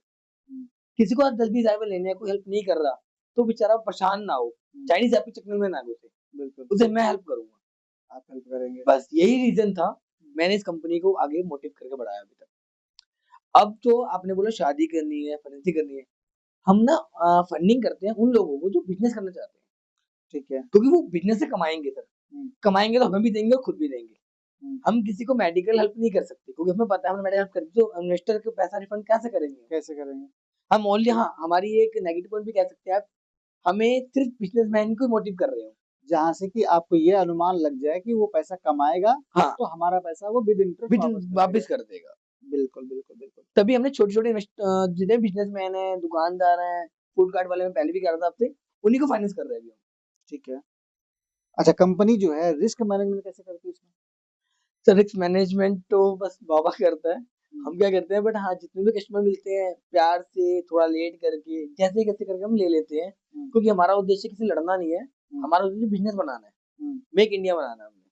हुँ, किसी को आज 10-20 हज़ार रुपए लेने हैं, कोई हेल्प नहीं कर रहा, तो बेचारा परेशान ना हो, हुँ, चाइनीज़ ऐप के चक्कर में ना घुसे, बिल्कुल, उसे मैं हेल्प करूँगा। आप हेल्प करेंगे। बस यही रीज़न था, मैंने इस कंपनी को आगे मोटिव करके बढ़ाया अभी तक। अब जो आपने बोला शादी करनी है, फाइनेंसिंग करनी है, हम ना फंडिंग करते हैं उन लोगों को जो बिज़नेस करना चाहते हैं, ठीक है। क्योंकि वो बिज़नेस से कमाएँगे सर, हुँ, कमाएँगे तो हमें भी देंगे और खुद भी देंगे। हुँ, हम किसी को मेडिकल हेल्प नहीं कर सकते क्योंकि हमें पता है हमने मेडिकल हेल्प करी तो इन्वेस्टर को पैसा रिफंड कैसे करेंगे? कैसे करेंगे? हम ओनली हाँ, हमारी एक नेगेटिव पॉइंट भी कह सकते हैं आप, हमें सिर्फ बिज़नेसमैन को मोटिव कर रहे हो। जहाँ से कि आपको ये अनुमान लग जाए कि वो पैसा कमाएगा, हाँ, तो हमारा पैसा वो विद इंटरेस्ट विद वापस कर देगा। वापिस कर देगा। बिल्कुल, बिल्कुल, बिल्कुल। तभी हमने छोटे-छोटे जितने बिज़नेसमैन हैं, दुकानदार हैं, फूड कार्ट वाले मैं पहले भी कह रहा था आपसे, उन्हीं को फाइनेंस कर रहे हैं अभी हम। ठीक है। अच्छा कंपनी जो है रिस्क मैनेजमेंट कैसे करती है इसमें? सर रिस्क मैनेजमेंट तो बस बाबा करता है। हुँ, हम क्या करते हैं बट हाँ, जितने भी कस्टमर मिलते हैं प्यार से थोड़ा लेट करके जैसे-कैसे करके हम ले लेते हैं। हुँ, क्योंकि हमारा उद्देश्य किसी से लड़ना नहीं है, हुँ, हमारा उद्देश्य बिज़नेस बनाना है, हुँ, मेक इंडिया बनाना है हमने।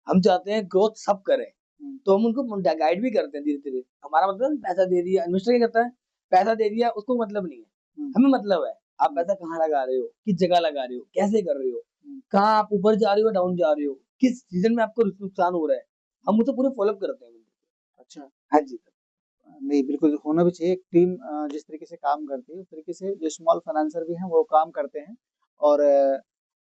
हम चाहते हैं ग्रोथ सब करें, हुँ, तो हम उनको गाइड भी करते हैं धीरे-धीरे। हमारा मतलब पैसा दे दिया, इन्वेस्टर क्या करता है, पैसा दे दिया उसको मतलब नहीं है। हुँ, हमें मतलब है, आप हुँ, पैसा कहाँ लगा रहे हो, किस जगह लगा रहे हो, कैसे कर रहे हो, हुँ, कहाँ आप ऊपर जा रहे हो, डाउन जा रहे हो, किस सीज़न में आपको नुकसान हो रहा है। हुँ। हम उसे पूरे फ़ॉलो अप करते हैं। अच्छा। हाँ जी, सर। नहीं, बिल्कुल होना भी चाहिए। एक टीम जिस तरीके से काम करती है, उस तरीके से जो स्मॉल फाइनेंसर भी हैं, वो काम करते हैं और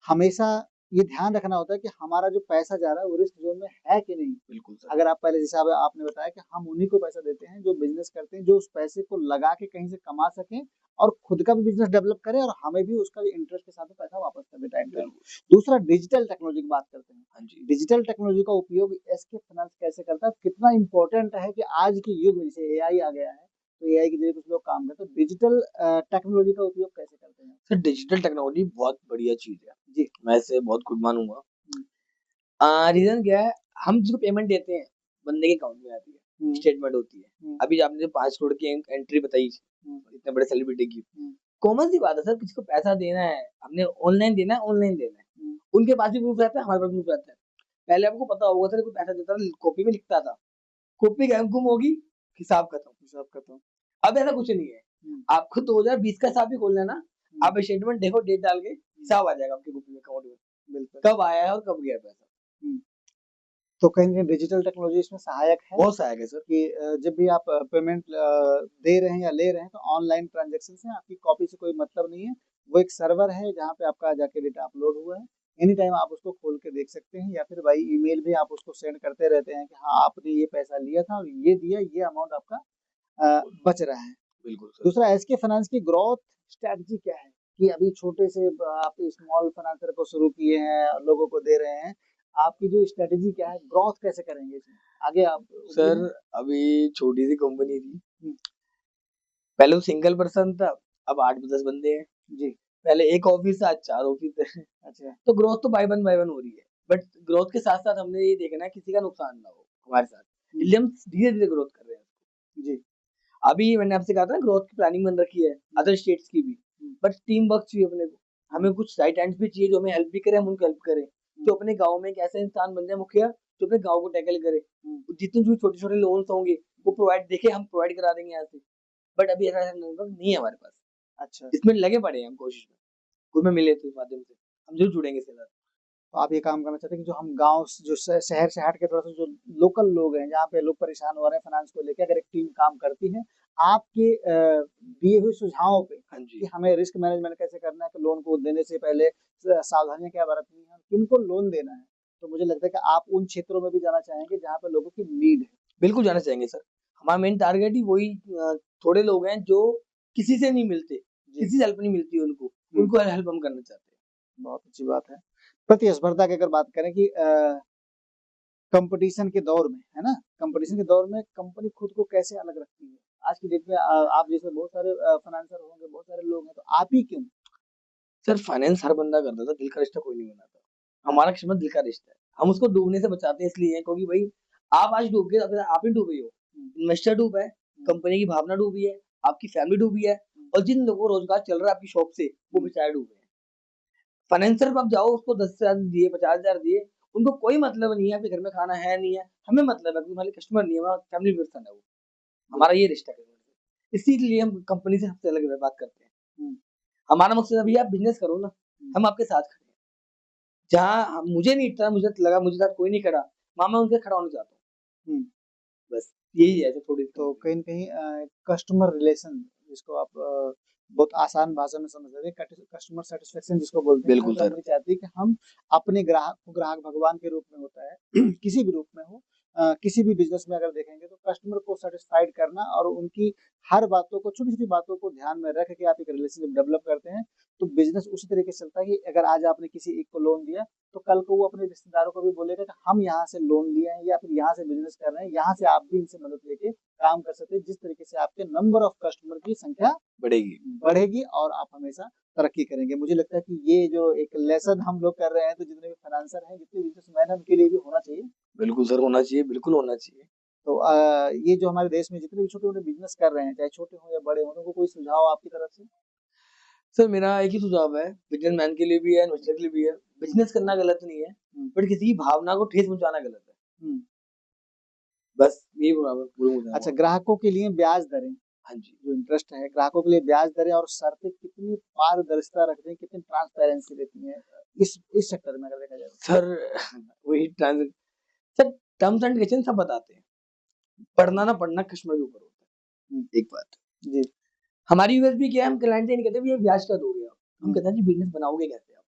हमेशा ये ध्यान रखना होता है कि हमारा जो पैसा जा रहा है, वो रिस्क ज़ोन में है कि नहीं? बिल्कुल सर। अगर आप पहले जैसे अब आपने बताया कि हम उन्हीं को पैसा देते हैं, जो बिज़नेस करते हैं, जो उस पैसे को लगा के कहीं से कमा सकें और खुद का भी बिज़नेस डेवलप करें और हमें भी उसका इंटरेस्ट के साथ में पैसा वापस कर दें टाइम टू टाइम। बिल्कुल। दूसरा डिजिटल टेक्नोलॉजी की बात करते हैं। हाँ जी। डिजिटल टेक्नोलॉजी का उपयोग एसके फाइनेंस कैसे करता है? कितना इम्पोर्टेंट है कि आज के युग में जैसे एआई आ गया है, तो एआई के ज़रिए कुछ लोग काम करते हैं, तो डिजिटल टेक्नोलॉजी का उपयोग कैसे करते हैं? सर डिजिटल टेक्नोलॉजी बहुत बढ़िया चीज़ है। जी। मैं इसे बहुत गुड मानूँगा। हुँ, रीज़न क्या है, हम जिसको पेमेंट देते हैं, बंदे के अकाउंट में आती है, हुँ, स्टेटमेंट होती है। हुँ, अभी जो आपने जो 5 करोड़ की एंट्री बताई, हुँ, इतने बड़े सेलिब्रिटी की, हुँ, कॉमन सी बात है सर, किसी को पैसा देना है, हमने ऑनलाइन देना है, ऑनलाइन देना है। हुँ, उनके पास भी प्रूफ रहता है, हमारे पास प्रूफ रहता है। पहले आपको पता होगा सर, कोई पैसा देता था, कॉपी में लिखता था, कॉपी गायब गुम होगी, हिसाब खत्म। हिसाब खत्म। अब ऐसा कुछ नहीं है। हुँ, आपको 2020 का हिसाब भी खोलना है ना, हुँ, आप स्टेटमेंट देखो, डेट डाल के हुँ, हिसाब आ जाएगा आपके बुक में, अकाउंट में, बिल्कुल। कब आया है और कब गया पैसा। हुँ, तो कहीं न कहीं डिजिटल टेक्नोलॉजी इसमें सहायक है बहुत सहायक है सर। कि जब भी आप पेमेंट दे रहे हैं या ले रहे हैं, तो ऑनलाइन ट्रांज़ैक्शंस हैं, आपकी कॉपी से कोई मतलब नहीं है। वो एक सर्वर है, जहाँ पे आपका जाके डेटा अपलोड हुआ है। एनी टाइम आप उसको खोल के देख सकते हैं या फिर बाई ईमेल भी आप उसको सेंड करते रहते हैं कि हाँ, आपने ये पैसा लिया था और ये दिया, ये अमाउंट आपका बिल्कुल, बच रहा है। बिल्कुल सर। दूसरा एसके फाइनेंस की ग्रोथ स्ट्रैटेजी क्या है? कि अभी छोटे से आप स्मॉल फाइनेंसर को शुरू किए हैं, लोगों को दे रहे हैं। आपकी जो स्ट्रैटेजी क्या है? ग्रोथ कैसे करेंगे इसमें? आगे आप सर उम्मीद है? अभी छोटी सी कंपनी थी, हुँ, पहले वो सिंगल पर्सन था, अब 8-10 बंदे हैं। जी, पहले 1 ऑफिस था, आज 4 ऑफिस है। अच्छा। तो ग्रोथ तो बाय वन हो रही है। बट ग्रोथ के साथ-साथ हमने ये देखना है किसी का नुकसान ना हो हमारे साथ। हुँ, इसलिए हम धीरे-धीरे ग्रोथ कर रहे हैं। जी, अभी मैंने आपसे कहा था ना ग्रोथ की प्लानिंग बन रखी है, हुँ, अदर स्टेट्स की भी। हुँ, बट टीम वर्क चाहिए अपने को। हुँ, हमें कुछ राइट हैंड्स भी चाहिए जो हमें हेल्प भी करें, हम उनको हेल्प करें। हुँ, जो अपने गाँव में एक ऐसा इंसान बन जाए मुखिया, जो अपने गाँव को टैकल करे। हुँ, जितने भी छोटे-छोटे लोन्स होंगे, वो प्रोवाइड देखिए हम प्रोवाइड करा देंगे यहाँ से। बट अभी ऐसा नेटवर्क नहीं है हमारे पास। अच्छा। इसमें लगे पड़े हैं हम कोशिश में। कोई हमें मिले तो इस माध्यम से, हम ज़रूर जुड़ेंगे इसके साथ। तो आप ये काम करना चाहते हैं कि जो हम गाँव स जो शहर से हट के थोड़ा-सा जो लोकल लोग हैं, जहाँ पे लोग परेशान हो रहे हैं फाइनेंस को लेके, अगर एक टीम काम करती है, आपके दिए हुए सुझावों पे हाँ जी। कि हमें रिस्क मैनेजमेंट कैसे करना है, कि लोन को देने से पहले सावधानियाँ क्या बरतनी है, किनको लोन देना है। तो मुझे लगता है कि आप उन क्षेत्रों में भी जाना चाहेंगे जहाँ पे लोगों की नीड है। बिल्कुल जाना चाहेंगे सर। हमारा मेन टारगेट ही वही थोड़े लोग हैं जो किसी से नहीं मिलते, जी। किसी से हेल्प नहीं मिलती उनको, हुँ, उनको हेल्प हम करना चाहते हैं। बहुत अच्छी बात है। प्रतिस्पर्धा की अगर बात करें कि कॉम्पिटिशन के दौर में, है ना? कॉम्पिटिशन के दौर में कंपनी खुद को कैसे अलग रखती है? आज की डेट में आप जैसे बहुत सारे फाइनेंसर होंगे, बहुत सारे लोग हैं, तो आप ही क्यों? सर फाइनेंस हर बंदा करता था, दिल का रिश्ता कोई नहीं बनाता। हाँ, हमारा किस्मत दिल का रिश्ता है। हम उसको डूबने से बचाते इसलिए हैं क्योंकि भाई आप आज डूब गए तो फिर आप ही डूबे हो। हुँ, इन्वेस्टर डूबा है, हुँ, कंपनी की भावना डूबी है, आपकी फैमिली डूबी है हुँ, और जिन लोगों को रोज़गार चल रहा है आपकी शॉप से, वो हुँ, बेचारे डूबे हैं। फाइनेंसर आप जाओ उसको 10,000 दिए, 50,000 दिए, उनको कोई मतलब नहीं है आपके घर में खाना है, नहीं है। हमें मतलब है, तुम्हारे कस्टमर नहीं है, हमारा फैमिली पर्सन है वो। हमारा ये रिश्ता है कस्टमर से। इसीलिए हम कंपनी से सबसे अलग बात करते हैं। हुँ, हमारा मकसद है भैया आप बिज़नेस करो ना, हुँ, हम आपके साथ खड़े हैं। जहाँ मुझे नहीं था, मुझे लगा मुझे साथ कोई नहीं खड़ा, वहाँ मैं उनके साथ खड़ा होना चाहता हूँ। हुँ। बस यही है जो थोड़ी-सी तो कंपनी कहीं न कहीं कस्टमर रिलेशन जिसको आप बहुत आसान भाषा में समझ सकते हैं, कस्टमर सैटिस्फैक्शन जिसको बोलते हैं, हर बिल्कुल सर। कंपनी चाहती है कि हम अपने ग्राहक को, ग्राहक भगवान के रूप में होता है, किसी भी रूप में हो, किसी भी बिज़नेस में अगर देखेंगे तो कस्टमर को सैटिस्फाइड करना और उनकी हर बातों को, छोटी-छोटी बातों को ध्यान में रख के आप एक रिलेशनशिप डेवलप करते हैं, तो बिज़नेस उसी तरीके से चलता है कि अगर आज आपने किसी एक को लोन दिया, तो कल को वो अपने रिश्तेदारों को भी बोलेगा कि हम यहाँ से लोन लिए हैं या फिर यहाँ से बिज़नेस कर रहे हैं, यहाँ से आप भी इनसे मदद लेके काम कर सकते हैं, जिस तरीके से आपके नंबर ऑफ कस्टमर की संख्या बढ़ेगी। बढ़ेगी और आप हमेशा तरक्की करेंगे। मुझे लगता है कि ये जो एक लेसन हम लोग कर रहे हैं, तो जितने भी फाइनेंसर हैं, जितने बिज़नेसमैन हैं, उनके लिए भी होना चाहिए। बिल्कुल सर, होना चाहिए, बिल्कुल होना चाहिए। तो ये जो हमारे देश में जितने भी छोटे-छोटे बिज़नेस कर रहे हैं, चाहे छोटे हों या बड़े हों, तो उनको कोई सुझाव आपकी तरफ से? सर मेरा एक ही सुझाव है, बिज़नेसमैन के लिए भी है, इन्वेस्टर के लिए भी है, बिज़नेस करना गलत नहीं है, हुँ, बट किसी की भावना को ठेस पहुँचाना गलत है। हुँ। बस यही बोलूँगा अच्छा, चाहूँगा। ग्राहकों के लिए ब्याज दरें, हाँ जी। जो इंटरेस्ट है, ग्राहकों के लिए ब्याज दरें और शर्तें कितनी पारदर्शिता रखती हैं, कितनी ट्रांसपेरेंसी देती हैं, इस सेक्टर में अगर देखा जाए तो? सर वही ट्रांज़ सर टर्म्स एंड कंडीशन सब बताते हैं। पढ़ना हुँ, ना पढ़ना कस्टमर के ऊपर होता हुँ, है। एक बात। जी, हमारी यूएसपी क्या है, हम क्लाइंट से नहीं कहते भैया ब्याज क्या दोगे आप? हम हुँ, कहते हैं जी बिज़नेस बनाओगे कैसे आप?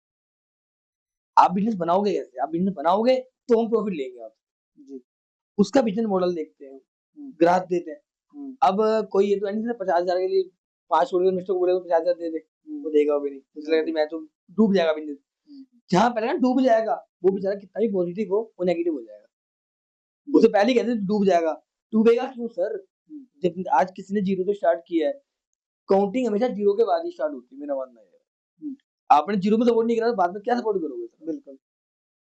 आप बिज़नेस बनाओगे कैसे? आप बिज़नेस बनाओगे तो हम प्रॉफिट लेंगे आपसे। जी, उसका बिज़नेस मॉडल देखते हैं, हुँ, ग्राफ देते हैं। हुँ, अब कोई ये तो है नहीं ना 50,000 के लिए 5 करोड़ के इन्वेस्टर को बोलेगा 50,000 दे दे, हुँ, वो देगा भी नहीं। उसे नहीं लगेगा कि देगा। मैं तो डूब जाएगा बिज़नेस। हुँ, जहाँ पहले ना डूब जाएगा, वो हुँ, बेचारा कितना भी पॉज़िटिव हो, वो नेगेटिव हो जाएगा। जी, उसे पहले ही कहते थे डूब जाएगा। डूबेगा क्यों सर? हुँ, जब आज किसी ने ज़ीरो से स्टार्ट किया है, काउंटिंग हमेशा ज़ीरो के बाद ही स्टार्ट होती है, मेरा मानना है। हुँ, आपने ज़ीरो में सपोर्ट नहीं करा तो बाद में क्या सपोर्ट करोगे सर? बिल्कुल,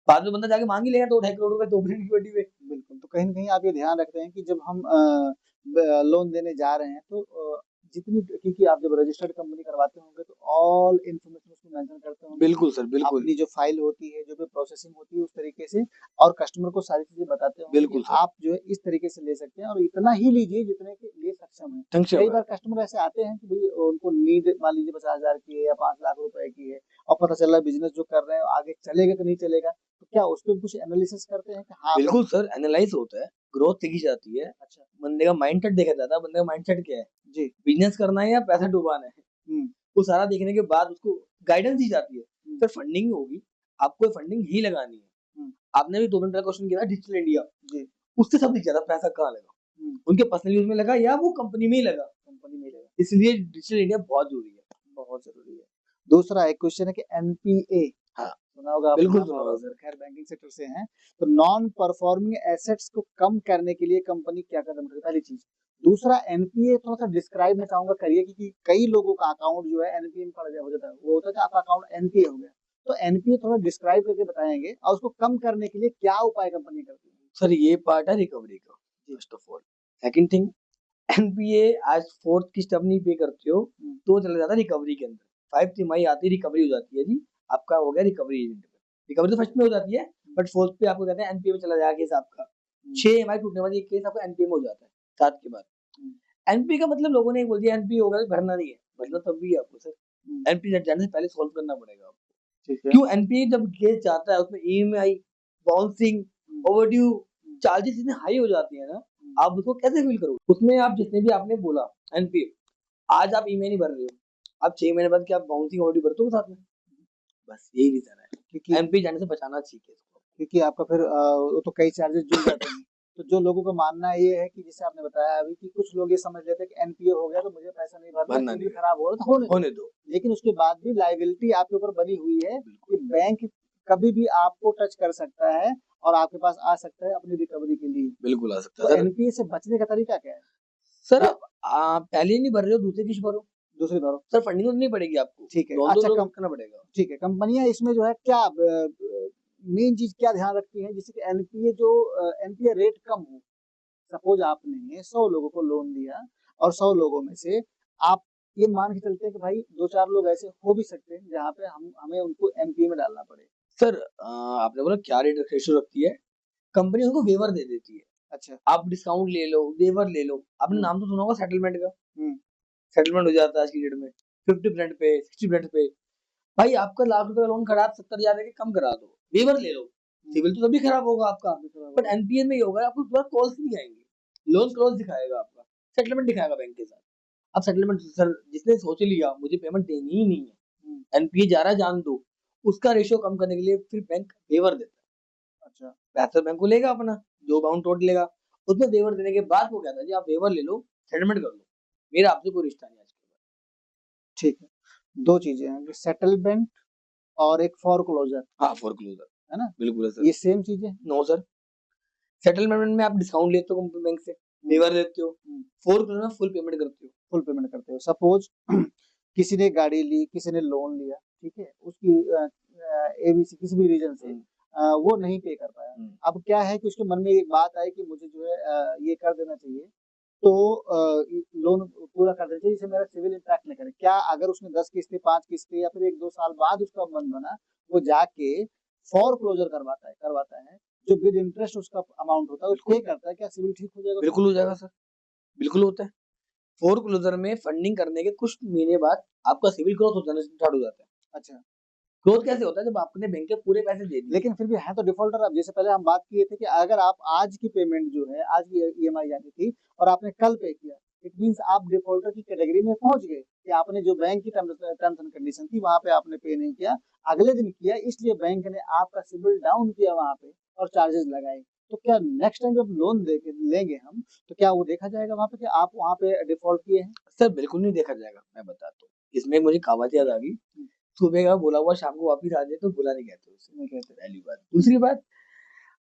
बाद में बंदा जाके माँग ही लेगा 2 ढाई करोड़ रुपए 2% की वड्डी पे। बिल्कुल। तो कहीं न कहीं आप ये ध्यान रखते हैं कि जब हम ब लोन देने जा रहे हैं तो जितनी क्योंकि आप जब रजिस्टर्ड कंपनी करवाते होंगे तो ऑल इन्फॉर्मेशन उसमें मेंशन करते होंगे। बिल्कुल सर, बिल्कुल। अपनी जो फाइल होती है, जो भी प्रोसेसिंग होती है उस तरीके से और कस्टमर को सारी चीज़ें बताते होंगे कि बिल्कुल सर। आप जो है इस तरीके से ले सकते हैं और इतना ही लीजिए जितने के लिए सक्षम हैं। कई संक्षेप है। बार कस्टमर ऐसे आते हैं कि भई उनको नीड मान लीजिए 50,000 की है या 5 लाख रुपए की है और पता चला बिज़नेस जो कर रहे हैं आगे चलेगा कि नहीं चलेगा। तो क्या उस पे कुछ एनालिसिस करते हैं कि हाँ, अगर बिल्कुल सर, एनालाइज़ होता है, ग्रोथ देखी जाती है, अच्छा, बंदे का माइंडसेट देखा जाता है, बंदे का माइंडसेट क्या है, जी, बिज़नेस करना है या पैसा डुबाना है। हुँ, वो सारा देखने के बाद उसको गाइडेंस दी जाती है। हुँ, सर फंडिंग होगी, आपको फंडिंग ही लगानी है। हुँ, आपने भी 2 मिनट पहले क्वेश्चन किया था डिजिटल इंडिया, जी, उससे सब दिख जाता है पैसा कहाँ लगा। हुँ, उनके पर्सनल यूज़ में लगा या वो कंपनी में ही लगा। कंपनी में रहेगा, इसलिए डिजिटल इंडिया बहुत ज़रूरी है। बहुत ज़रूरी है। दूसरा एक क्वेश्चन है कि एनपीए हाँ, सुना होगा आपने बिल्कुल नाम सुना और होगा सर। खैर बैंकिंग सेक्टर से हैं, तो नॉन परफॉर्मिंग एसेट्स को कम करने के लिए कंपनी क्या कदम उठाती है? पहली चीज़। दूसरा एनपीए थोड़ा-सा डिस्क्राइब मैं चाहूँगा करिए क्योंकि कई लोगों का अकाउंट जो है एनपीए में पड़ गया हो जाता है। वो होता है कि आपका अकाउंट एनपीए हो गया। तो एनपीए थोड़ा डिस्क्राइब करके बताएँगे और उसको कम करने के लिए क्या उपाय कंपनी करती है? सर ये पार्ट है रिकवरी का, जी। First of all. Second thing NPA आज 4th की स्टेप नहीं पे करते हो, हुँ, तो चला जाता है रिकवरी के अंदर। 5th तिमाही आती है रिकवरी हो जाती है जी, आपका हो गया रिकवरी एजेंट पे। रिकवरी तो फर्स्ट में हो जाती है, हुँ, बट 4th पे आपको कहते हैं एनपीए में चला जाएगा केस आपका। हुँ, 6 ईएमआई टूटने वाली एक केस आपका एनपीए में हो जाता है, 7 के बाद। हुँ, एनपीए का मतलब लोगों ने ये बोल दिया एनपीए होगा तो भरना नहीं है, भरना तब भी है आपको सर। हुँ, एनपीए जाने से पहले सॉल्व करना पड़ेगा आपको। ठीक है। क्यों एनपीए जब केस जाता है उसमें ईएमआई, बाउंसिंग, हुँ, ओवरड्यू हुँ, चार्जेस इतनी हाई हो जाती है ना, हुँ, आप उसको कैसे फ़ील करोगे? उसमें आप जितने भी आपने बोला एनपीए, आज आप ईएमआई नहीं भर रहे हो, आप 6 महीने बाद क्या आप बाउंसिंग ओवरड्यू भरते हो साथ में? बस यही रीज़न है। क्योंकि एनपीए जाने से बचाना चाहिए इसको। क्योंकि आपका फिर वो तो कई चार्जेस जुड़ जाते हैं। तो जो लोगों का मानना ये है कि जैसे आपने बताया अभी कि कुछ लोग ये समझ लेते हैं कि एनपीए हो गया तो मुझे पैसा नहीं भरना, भरना नहीं सिविल है, खराब हो रहा है तो होने दो। होने दो। लेकिन उसके बाद भी लायबिलिटी आपके ऊपर बनी हुई है कि बिल्कुल, बैंक कभी भी आपको टच कर सकता है और आपके पास आ सकता है अपनी रिकवरी के लिए। बिल्कुल आ सकता है तो सर। एनपीए से बचने का तरीका क्या है? सर या आप पहले ही नहीं भर रहे हो, दूसरी किस्त भरो। दूसरी बार सर फंडिंग तो नहीं पड़ेगी आपको, ठीक है। लोन तो अच्छा लो कम करना पड़ेगा। ठीक है, कंपनियाँ इसमें जो है क्या मेन चीज़ क्या ध्यान रखती हैं जिससे कि एनपीए जो एनपीए रेट कम हो? सपोज आपने 100 लोगों को लोन दिया और 100 लोगों में से आप ये मान के चलते हैं कि भाई 2-4 लोग ऐसे हो भी सकते हैं जहाँ पे हम हमें उनको एनपीए में डालना पड़े। सर आपने बोला क्या रेट रेशियो रखती है, कंपनी उनको वेवर दे देती है। अच्छा। आप डिस्काउंट ले लो, वेवर ले लो। आपने हुँ, नाम तो सुना होगा सेटलमेंट का। हुँ, सेटलमेंट हो जाता है आज की डेट में 50% पे, 60% पे। भाई आपका लाख रुपए का लोन खराब 70,000 देके कम करा दो, वेवर ले लो। हुँ, सिविल तो तभी खराब होगा आपका। अभी थोड़ा बट बहुत एनपीए में ये होगा आपको पूरा कॉल्स नहीं आएंगे, लोन क्लोज दिखाएगा आपका, सेटलमेंट दिखाएगा बैंक के साथ। अब सेटलमेंट सर जिसने सोच लिया मुझे पेमेंट देनी ही नहीं हुँ, है, एनपीए जा रहा है जान दो, उसका रेशियो कम करने के लिए फिर बैंक वेवर देता है। अच्छा, पैसा बैंक को लेगा अपना, जो अमाउंट टोटल लेगा, उसमें वेवर देने के बाद वो कहता है जी आप वेवर ले लो, सेटलमेंट कर लो। मेरा आपसे कोई रिश्ता नहीं है आज के बाद। ठीक है। 2 चीज़ें हैं कि सेटलमेंट और एक फोरक्लोज़र, हाँ, फोरक्लोजर है ना? बिल्कुल है सर। ये सेम चीज़ें हैं? नो सर, सेटलमेंट में आप डिस्काउंट लेते हो कंपनी बैंक से, हुँ, वेवर लेते हो, हुँ, फोरक्लोजर में फुल पेमेंट करते हो। फुल पेमेंट करते हो। सपोज़ किसी ने गाड़ी ली, किसी ने लोन लिया, ठीक है? उसकी एबीसी किसी भी रीज़न से हुँ, वो नहीं पे कर पाया। हुँ, अब क्या है कि उसके मन में एक बात आई कि मुझे जो है ये कर देना चाहिए, तो लोन पूरा कर देना चाहिए जिससे मेरा सिविल इम्पैक्ट ना करे। क्या अगर उसने 10 किस्तें, 5 किस्तें या फिर 1-2 साल बाद उसका मन बना, वो जाके फोरक्लोज़र करवाता है, जो विद इंटरेस्ट उसका अमाउंट होता है, वो पे बिल्कुल, करता है, क्या सिविल ठीक हो जाएगा उसका? बिल्कुल हो जाएगा सर, बिल्कुल होता है। फोरक्लोजर में फंडिंग करने के कुछ महीने बाद आपका सिविल ग्रोथ हो जाना स्टार्ट हो जाता है। अच्छा। ग्रोथ कैसे होता है जब आपने बैंक के पूरे पैसे दे दिए। लेकिन फिर भी हैं तो डिफ़ॉल्टर अब जैसे पहले हम बात किए थे कि अगर आप आज की पेमेंट जो है, आज की ईएमआई आनी थी और आपने कल पे किया, इट मीन्स आप डिफ़ॉल्टर की कैटेगरी में पहुँच गए कि आपने जो बैंक की टर्म्स एंड कंडीशन थी, वहाँ पे आपने पे नहीं किया, अगले दिन किया इसलिए बैंक ने आपका सिबिल डाउन किया वहाँ पे और चार्जेज़ लगाए। तो क्या नेक्स्ट टाइम जब लोन देके लेंगे हम, तो क्या वो देखा जाएगा वहाँ पे कि आप वहाँ पे डिफ़ॉल्ट किए हैं? सर बिल्कुल नहीं देखा जाएगा, मैं बताता हूँ। इसमें मुझे कहावत याद आ गई, हुँ, सुबह का बोला हुआ शाम को वापिस आ जाए तो बुरा नहीं कहते उसे, नहीं कहते। पहली बात। दूसरी बात,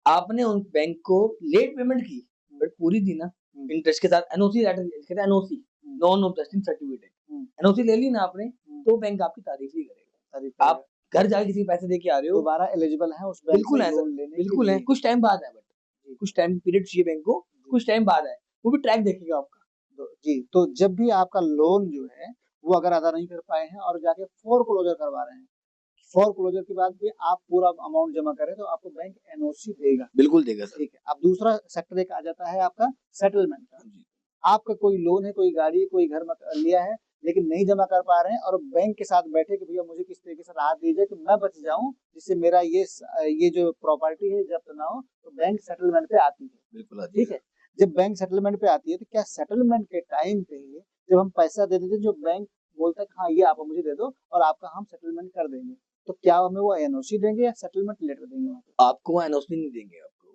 आपने उन बैंक को लेट पेमेंट की, हुँ, बट पूरी दी ना, हुँ, इंटरेस्ट के साथ एनओसी लेटर कहते हैं एनओसी, हुँ, नॉन ऑब्जेक्टिंग सर्टिफिकेट। हुँ, एनओसी ले ली ना आपने, हुँ, तो बैंक आपकी तारीफ ही तारीफ़ करेगा। करेगा। आप घर जाके किसी को पैसे दे के आ रहे हो, दोबारा एलिजिबल हैं उस बैंक से बिल्कुल है सर, लोन लेने के बिल्कुल है, लिए। कुछ टाइम बाद है बट, जी, कुछ टाइम पीरियड चाहिए बैंक को, जी। कुछ टाइम बाद है, वो भी ट्रैक देखेगा आपका। जी, तो जब भी आपका लोन जो है, वो अगर अदा नहीं कर पाए हैं और जाके फ़ोरक्लोज़र करवा रहे हैं, फ़ोरक्लोज़र के बाद भी आप पूरा अमाउंट जमा करें तो आपको बैंक एनओसी देगा, बिल्कुल देगा सर। ठीक है। अब दूसरा सेक्टर एक आ जाता है आपका सेटलमेंट का। हाँ जी, आपका कोई लोन है, कोई गाड़ी है, कोई घर लिया है, लेकिन नहीं जमा कर पा रहे हैं और बैंक के साथ बैठे कि भैया मुझे किस तरीके से राहत दीजिए कि मैं बच जाऊँ, जिससे मेरा ये जो प्रॉपर्टी है जब्त ना हो, तो बैंक सेटलमेंट पे आती है, बिल्कुल आती है ठीक है। सर। जब बैंक सेटलमेंट पे आती है तो क्या सेटलमेंट के टाइम पे जब हम पैसा दे देते हैं, जो बैंक बोलता है कि हाँ, ये आप मुझे दे दो और आपका हम सेटलमेंट कर देंगे, तो क्या हमें वो एनओसी देंगे या सेटलमेंट लेटर देंगे वहाँ पे? आपको वो एनओसी नहीं देंगे आपको,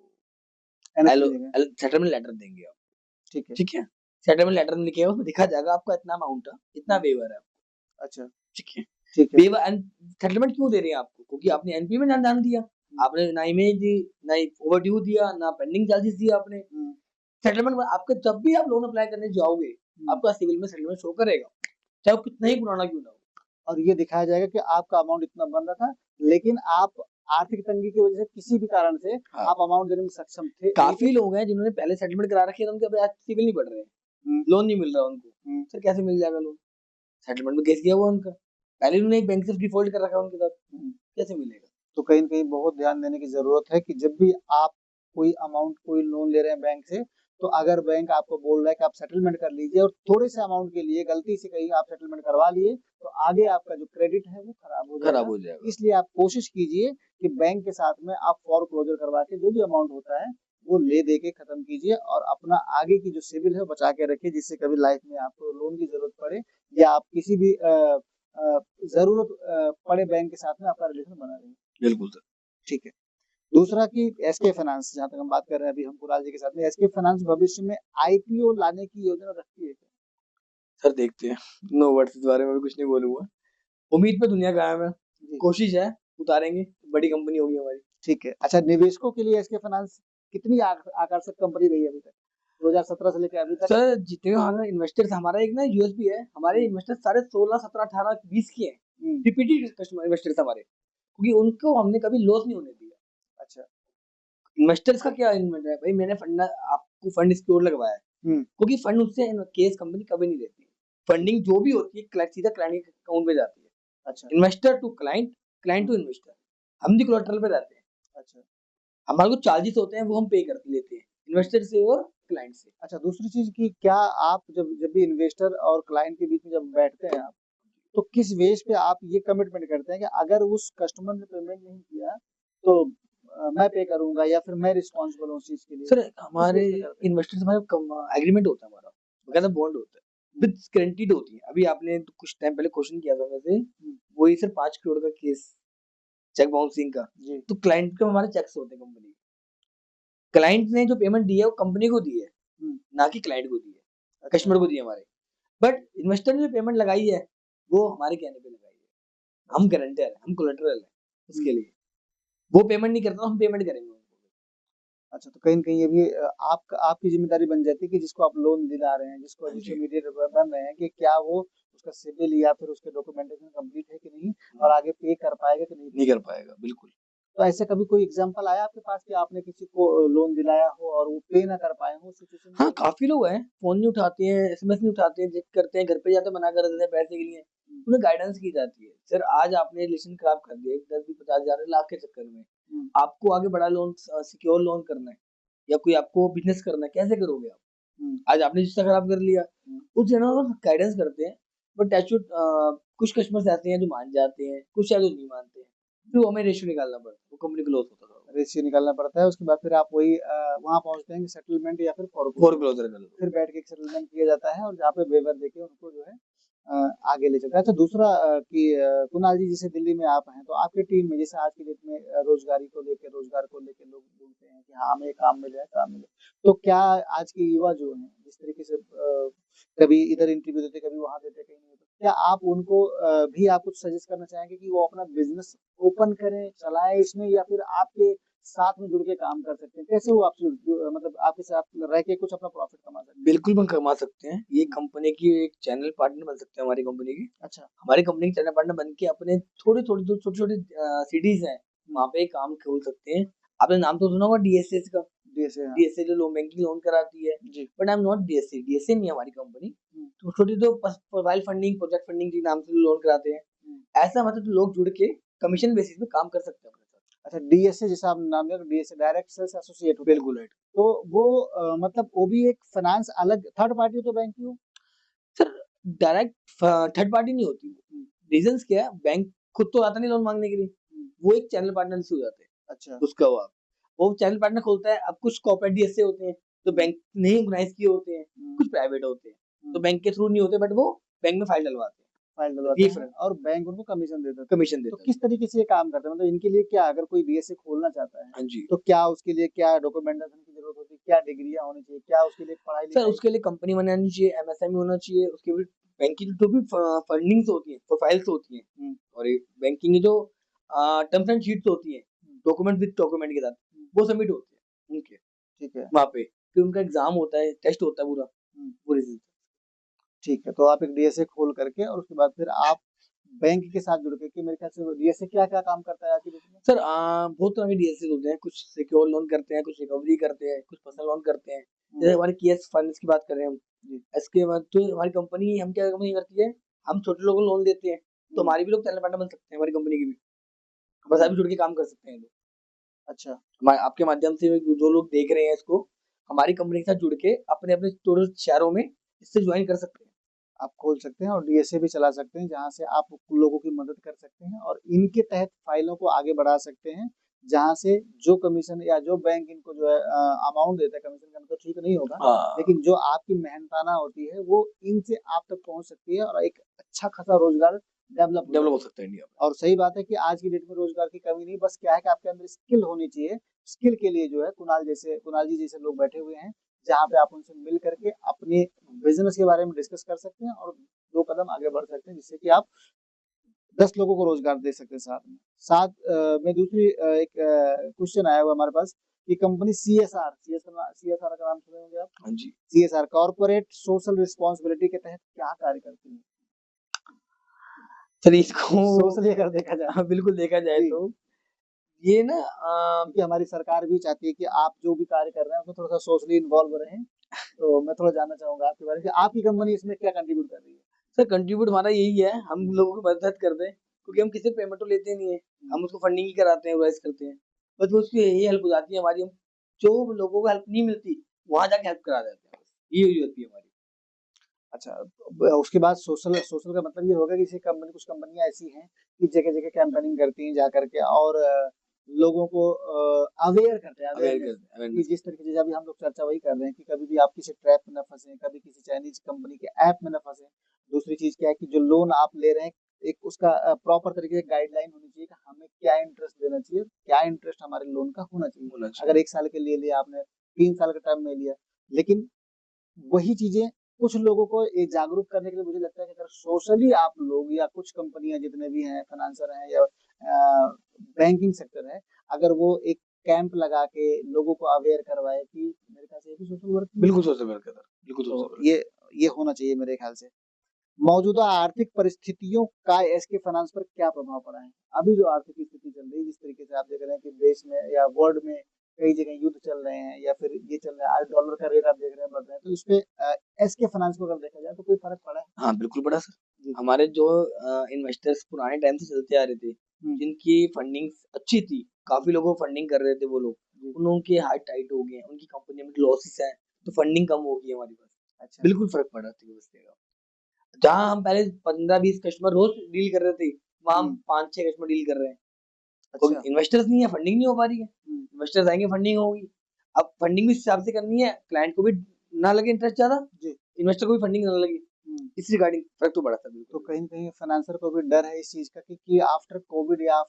एनओसी एलो नहीं देंगे, एल सेटलमेंट लेटर देंगे आपको, ठीक है। ठीक है? सेटलमेंट लेटर में लिखेगा, उसमें लिखा जाएगा आपका इतना अमाउंट है, इतना हुँ, वेवर है, अच्छा, ठीक है? ठीक है। वेवर एंड सेटलमेंट क्यों दे रहे हैं आपको? क्योंकि आपने एनपीए में ना ध्यान दिया, हुँ, आपने ना इमेज दी, ना ही ओवरड्यू दिया, ना पेंडिंग चार्जेस दिया आपने। हुँ, सेटलमेंट में आपके जब भी आप लोन अप्लाई करने जाओगे, हुँ। आपका सिविल में सेटलमेंट शो करेगा, चाहे वो कितना ही पुराना क्यों ना हो। और ये दिखाया जाएगा कि आपका अमाउंट इतना बन रहा था, लेकिन आप आर्थिक तंगी की वजह से किसी भी कारण से हाँ, आप अमाउंट देने में सक्षम थे नहीं थे। काफ़ी लोग हैं जिन्होंने पहले सेटलमेंट करा रखी है, तो उनके अभी आज सिविल नहीं बढ़ रहे हैं, हुँ, लोन नहीं मिल रहा उनको। हुँ। सर कैसे मिल जाएगा लोन? सेटलमेंट में केस किया हुआ है उनका, पहले उन्होंने एक बैंक से डिफ़ॉल्ट कर रखा है उनके साथ, हुँ। कैसे मिलेगा? तो कहीं न कहीं बहुत ध्यान देने की ज़रूरत है कि जब भी आप कोई अमाउंट कोई लोन ले रहे हैं बैंक से, तो अगर बैंक आपको बोल रहा है कि आप सेटलमेंट कर लीजिए और थोड़े से अमाउंट के लिए गलती से कहीं आप सेटलमेंट करवा लिए, तो आगे आपका जो क्रेडिट है वो खराब हो खराब जाएगा। हो जाएगा। इसलिए आप कोशिश कीजिए कि बैंक के साथ में आप फ़ोरक्लोज़र करवा के जो भी अमाउंट होता है, वो ले दे के खत्म कीजिए और अपना आगे की जो सिबिल है वो बचा के रखिए, जिससे कभी लाइफ़ में आपको लोन की ज़रूरत पड़े या आप किसी भी ज़रूरत पड़े बैंक के साथ में आपका रिलेशन बना रहे। बिल्कुल सर। ठीक है। दूसरा कि एसके फाइनेंस जहाँ तक हम बात कर रहे हैं अभी हम कुणाल जी के साथ में, एसके फाइनेंस भविष्य में आईपीओ लाने की योजना रखती है क्या? सर देखते हैं, नो वर्ड्स इस बारे में मैं कुछ नहीं बोलूँगा। उम्मीद पे दुनिया कायम है, जी, कोशिश है, उतारेंगे, बड़ी कंपनी होगी हमारी। ठीक है। अच्छा निवेशकों के लिए एसके फाइनेंस कितनी आकर्षक कंपनी रही है अभी तक? 2017 से लेके अभी तक? सर जितने हमारे इन्वेस्टर्स हमारा एक ना यूएसपी है, हमारे हुँ, इन्वेस्टर्स सारे 16, 17, 18, 20 के हैं, हुँ, रिपीटेड कस्टमर इन्वेस्टर्स हमारे, क्योंकि उनको हमने कभी लॉस नहीं होने दिया। अच्छा। इन्वेस्टर्स का क्या इन्वेस्ट है, भाई मैंने फंड आपको फंड सिक्योर लगवाया है, हुँ, क्योंकि फंड उससे केस कंपनी कभी नहीं देती। फंडिंग जो भी होती है सीधा क्लाइंट के अकाउंट में जाती है। अच्छा, investor to client, client to investor. हम भी कोलैटरल पे रहते हैं। अच्छा। हमारे को चार्जेस होते हैं वो हम पे कर लेते हैं इन्वेस्टर से और क्लाइंट से। अच्छा, दूसरी चीज़ कि क्या आप जब जब भी इन्वेस्टर और क्लाइंट के बीच में जब बैठते हैं आप, तो किस बेस पे आप ये कमिटमेंट करते हैं कि अगर उस कस्टमर ने पेमेंट नहीं किया, तो मैं पे करूँगा या फिर मैं रिस्पॉन्सिबल हूँ उस चीज़ के लिए? सर किस हमारे बेस पे करते हैं? इन्वेस्टर से हमारा एग्रीमेंट होता है हमारा, बकायदा बॉन्ड होता है, हुँ, विद गारंटीड होती है। अभी आपने तो कुछ टाइम पहले क्वेश्चन किया था मेरे से, हुँ, वही सर 5 करोड़ का केस चेक बाउंसिंग का। जी। तो क्लाइंट को हमारे चेक्स होते हैं कंपनी के। क्लाइंट ने जो पेमेंट दी है वो कंपनी को दी है, हुँ, ना कि क्लाइंट को दी है, अच्छा। कस्टमर को दी है हमारे। बट इन्वेस्टर ने जो पेमेंट लगाई है, वो हमारे कहने पे लगाई है। हम अच्छा। गारंटर हैं, हम कोलैटरल हैं हुँ। उसके लिए। वो पेमेंट नहीं करता तो हम पेमेंट करेंगे उनको। अच्छा, तो कहीं न कहीं ये भी आपकी ज़िम्मेदारी बन जाती है कि जिसको आप लोन दिला रहे हैं, जिसको हाँ जिससे जी। मीडिएटर बन रहे हैं कि क्या वो उसका सिबिल या फिर उसके डॉक्यूमेंटेशन कंप्लीट है कि नहीं और हुँ, आगे पे कर पाएगा कि नहीं पे नहीं कर कर पाएगा। पाएगा, बिल्कुल। तो ऐसे कभी कोई एग्ज़ाम्पल आया आपके पास कि आपने किसी को लोन दिलाया हो और वो पे ना कर पाए हों, उस सिचुएशन में हाँ, कभी? काफ़ी लोग हैं, फ़ोन नहीं उठाते हैं, एसएमएस नहीं उठाते हैं, जिद करते हैं, घर पे जाते मना कर देते हैं पैसे के लिए। हुँ, उन्हें गाइडेंस की जाती है, सर आज आपने रिलेशन खराब कर दिया, 10, 20, 50 हज़ार लाख के चक्कर में। हुँ, आपको आगे बड़ा लोन सिक्योर लोन करना है या कोई आपको बिज़नेस करना है, कैसे करोगे आप? हुँ, आज आपने रिश्ता खराब कर लिया, हुँ, कुछ है ना गाइडेंस करते हैं, बट टच वुड कुछ कस्टमर्स ऐसे हैं जो मान जाते हैं, कुछ है जो नहीं मानते हैं, फिर हमें रेशियो निकालना पड़ता है, वो कंपनी को लॉस होता था। रेशियो निकालना पड़ता है, उसके बाद फिर आप वही वहाँ पहुँचते हैं कि सेटलमेंट या फिर फॉर फोरक्लोज़र। क्लोज़र कर लो। फिर बैठ के एक सेटलमेंट किया जाता है और जहाँ पे वेवर देके उनको जो है आगे ले चलता है। अच्छा दूसरा कि कुणाल जी जैसे दिल्ली में आप हैं, तो आपकी टीम में जैसे आज की डेट में रोज़गार को लेके लोग ढूँढते हैं कि हाँ, हमें काम मिल जाए, काम मिले। तो क्या आज के युवा जो हैं, जिस तरीके से कभी इधर इंटरव्यू देते, कभी वहाँ देते, कहीं नहीं होता, क्या आप उनको भी आप कुछ सजेस्ट करना चाहेंगे कि वो अपना बिज़नेस ओपन करें, चलाएँ इसमें या फिर आपके साथ में जुड़ के काम कर सकते हैं? कैसे वो आपसे मतलब आपके साथ रह के कुछ अपना प्रॉफ़िट कमा सकते हैं? बिल्कुल, हम कमा सकते हैं। ये हुँ, कंपनी की एक चैनल पार्टनर बन सकते हैं हमारी कंपनी के। अच्छा। हमारी कंपनी के चैनल पार्टनर बन के अपने थोड़ी-थोड़ी जो छोटी-छोटी सिटीज़ हैं, हुँ, वहाँ पे काम खोल सकते हैं। आपने नाम तो सुना होगा डीएसएस का। डीएसए हाँ। डीएसए जो लोन बैंकिंग लोन कराती है। जी। But I am not DSA, DSA नहीं है हमारी कंपनी। हुँ, तो छोटी तो प्रोफाइल फंडिंग, प्रोजेक्ट फंडिंग के नाम से लोन कराते हैं। हुँ, ऐसा मतलब लोग जुड़ के कमीशन बेसिस पे काम कर सकते हैं अपने साथ। अच्छा डीएसए जैसा आपने नाम लिया, तो डीएसए डायरेक्ट सेल्स एसोसिएट होता है। बिल्कुल राइट। तो वो मतलब वो भी एक फाइनेंस अलग थर्ड पार्टी तो बैंक ही हो? सर डायरेक्ट थर्ड पार्टी नहीं होती वो। हुँ, रीज़न्स क्या है, बैंक खुद तो आता नहीं लोन माँगने के लिए। हुँ, वो एक चैनल पार्टनर से हो जाते हैं। अच्छा। उसका वो चैनल पार्टनर खोलता है। अब कुछ कोऑपरेटिव ऐसे होते हैं, जो हुँ, बैंक ने ऑर्गनाइज़ किए होते हैं, हुँ, कुछ प्राइवेट होते हैं। तो हुँ, बैंक के थ्रू नहीं होते बट वो बैंक में फाइल डलवाते फाइल हैं। डलवाते ये हैं फ़र्क और बैंक उनको कमीशन दे देता है। कमीशन तो देता है। किस तरीके से ये काम करता है? मतलब इनके लिए क्या अगर कोई डीएसए खोलना चाहता है, हाँ जी। तो क्या उसके लिए क्या डॉक्यूमेंटेशन की ज़रूरत होती है? क्या डिग्रियाँ होनी चाहिए? क्या उसके लिए सर पढ़ाई-लिखाई उसके लिए कंपनी बनानी चाहिए, एमएसएमई होना चाहिए, उसके भी बैंक की जो भी फंडिंग्स होती हैं, प्रोफाइल्स होती हैं हुँ, और ये बैंकिंग की जो टर्म्स एंड शीट्स होती हैं, हुँ, डॉक्यूमेंट विद डॉक्यूमेंट के साथ, हुँ, वो सबमिट होती है उनके ठीक है। वहाँ पे। फिर उनका एग्ज़ाम होता है, टेस्ट होता है पूरा, हुँ। वो रिजल्ट। ठीक है, तो आप एक डीएसए खोल करके और उसके बाद फिर आप बैंक के साथ जुड़ के कि मेरे ख्याल से वो डीएसए क्या-क्या काम करता है आज की डेट में? सर बहुत तरह के डीएसए होते हैं, कुछ सिक्योर लोन करते हैं, कुछ रिकवरी करते हैं, कुछ पर्सनल लोन करते हैं। हुँ, जैसे हमारी केएस फाइनेंस की बात करें हम, जी, इसके बाद तो हमारी कंपनी हम क्या कंपनी करती है, हम छोटे लोगों को लोन देते हैं, तो हुँ, हमारे भी लोग चैनल पार्टनर बन सकते हैं हमारी कंपनी के भी। बस आप हुँ, भी जुड़ के काम कर सकते हैं लोग। अच्छा, आपके माध्यम से जो लोग देख रहे हैं इसको, हमारी कंपनी के साथ जुड़ के अपने-अपने टोटल शहरों में इससे जॉइन कर सकते हैं। आप खोल सकते हैं और डीएसए भी चला सकते हैं, जहाँ से आप लोगों की मदद कर सकते हैं और इनके तहत फाइलों को आगे बढ़ा सकते हैं, जहाँ से जो कमीशन या जो बैंक इनको जो है अमाउंट देता है कमीशन का तो ठीक नहीं होगा, हाँ, लेकिन जो आपकी मेहनताना होती है, वो इनसे आप तक पहुँच सकती है और एक अच्छा खासा रोज़गार डेवलप हो डेवलप हो सकता है। सकता है इंडिया में। और सही बात है कि आज की डेट में रोज़गार की कमी नहीं, बस क्या है कि आपके अंदर स्किल होनी चाहिए। स्किल के लिए जो है कुणाल जी जैसे लोग बैठे हुए हैं, जहाँ पे आप उनसे मिल करके अपने बिज़नेस के बारे में डिस्कस कर सकते हैं और 2 कदम आगे बढ़ सकते हैं, जिससे कि आप 10 लोगों को रोज़गार दे सकते हैं साथ में। साथ में दूसरी एक क्वेश्चन आया हुआ है हमारे पास कि कंपनी सीएसआर का नाम सुने होंगे आप? हाँ जी। सीएसआर कॉर्पोरेट सोशल रिस्पॉन्सिबिलिटी के तहत क्या कार्य करती है? सर इसको सोशली अगर देखा जाए। हाँ, बिल्कुल देखा जाए जी। तो ये ना क्योंकि हमारी सरकार भी चाहती है कि आप जो भी कार्य कर रहे हैं उसमें थोड़ा-सा सोशली इन्वॉल्व रहें। तो मैं थोड़ा जानना चाहूँगा आपके बारे में कि आपकी कंपनी इसमें क्या कंट्रीब्यूट कर रही है? सर कंट्रीब्यूट हमारा यही है, हम लोगों की मदद करते हैं, क्योंकि हम किसी से पेमेंट तो लेते नहीं है, हम उसको फंडिंग ही कराते हैं, एडवाइस करते हैं। बस वो उसकी यही हेल्प हो जाती है हमारी, हम जो लोगों को हेल्प नहीं मिलती, वहाँ जाके हेल्प करा देते हैं बस, ये होती है हमारी। अच्छा, उसके बाद सोशल सोशल का मतलब ये होगा कि जैसे कंपनी, कुछ कंपनियां ऐसी हैं कि जगह-जगह कैंपेनिंग करती हैं जा करके, और लोगों को अवेयर करते हैं, अवेयर अवेयरनेस, करते हैं, कि अवेयरनेस जिस करते तरीके से अभी हम लोग चर्चा वही कर रहे हैं कि कभी भी आप किसी ट्रैप में ना फंसे, कभी किसी चाइनीज कंपनी के ऐप में ना फंसे। दूसरी चीज क्या है कि जो लोन आप ले रहे हैं, एक उसका प्रॉपर तरीके से गाइडलाइन होनी चाहिए कि हमें क्या इंटरेस्ट देना चाहिए, क्या इंटरेस्ट हमारे लोन का होना चाहिए। हैं, होना अगर चाहिए। 1 साल के लिए लिया आपने, 3 साल का टर्म में लिया, लेकिन वही चीजें कुछ लोगों को ये जागरूक करने के लिए मुझे लगता है कि अगर सोशली आप लोग या कुछ कंपनियां जितने भी हैं, फाइनेंसर हैं या बैंकिंग सेक्टर है, अगर वो एक कैंप लगा के लोगों को अवेयर करवाए, कि मेरे ख्याल से ये भी सोशल वर्क ही है। बिल्कुल सोशल वर्क है सर, बिल्कुल तो सोशल वर्क। ये होना चाहिए मेरे ख्याल से। मौजूदा आर्थिक परिस्थितियों का एसके फाइनेंस पर क्या प्रभाव पड़ा है? अभी जो आर्थिक स्थिति चल रही है, जिस तरीके से आप देख रहे हैं कि देश में या वर्ल्ड में कई जगह युद्ध चल रहे हैं, या फिर ये चल रहा है, आज डॉलर का रेट आप देख रहे हैं बढ़ रहा है, तो इस पे एसके फाइनेंस को अगर देखा जाए तो कोई फर्क पड़ा है? हाँ, बिल्कुल पड़ा सर। जी। हमारे जो इन्वेस्टर्स पुराने टाइम से चलते आ रहे थे, हम्म। जिनकी फंडिंग्स अच्छी थी, काफ़ी लोगों को फंडिंग कर रहे थे वो लोग, जी। उन लोगों के हाथ टाइट हो गए हैं, उनकी कंपनी में लॉसेस हैं, तो फंडिंग कम हो गई है हमारे पास। अच्छा। बिल्कुल फ़र्क पड़ा अर्थव्यवस्था का। जहाँ हम पहले 15-20 कस्टमर रोज़ डील कर रहे थे, वहाँ हम हम्म। 5-6 कस्टमर डील कर रहे हैं। कोई अच्छा। इन्वेस्टर्स नहीं है, फंडिंग नहीं हो पा रही है। हम्म। इन्वेस्टर्स आएँगे, फंडिंग होगी। अब फंडिंग भी इस हिसाब से करनी है, क्लाइंट को भी ना लगे इंटरेस्ट ज़्यादा, जी। इन्वेस्टर को भी फंडिंग ना लगे। हम्म। इस रिगार्डिंग फ़र्क तो पड़ा था तो बिल्कुल। कहीं न कहीं फाइनेंसर को भी डर है इस चीज़ का, कि आफ्टर कोविड या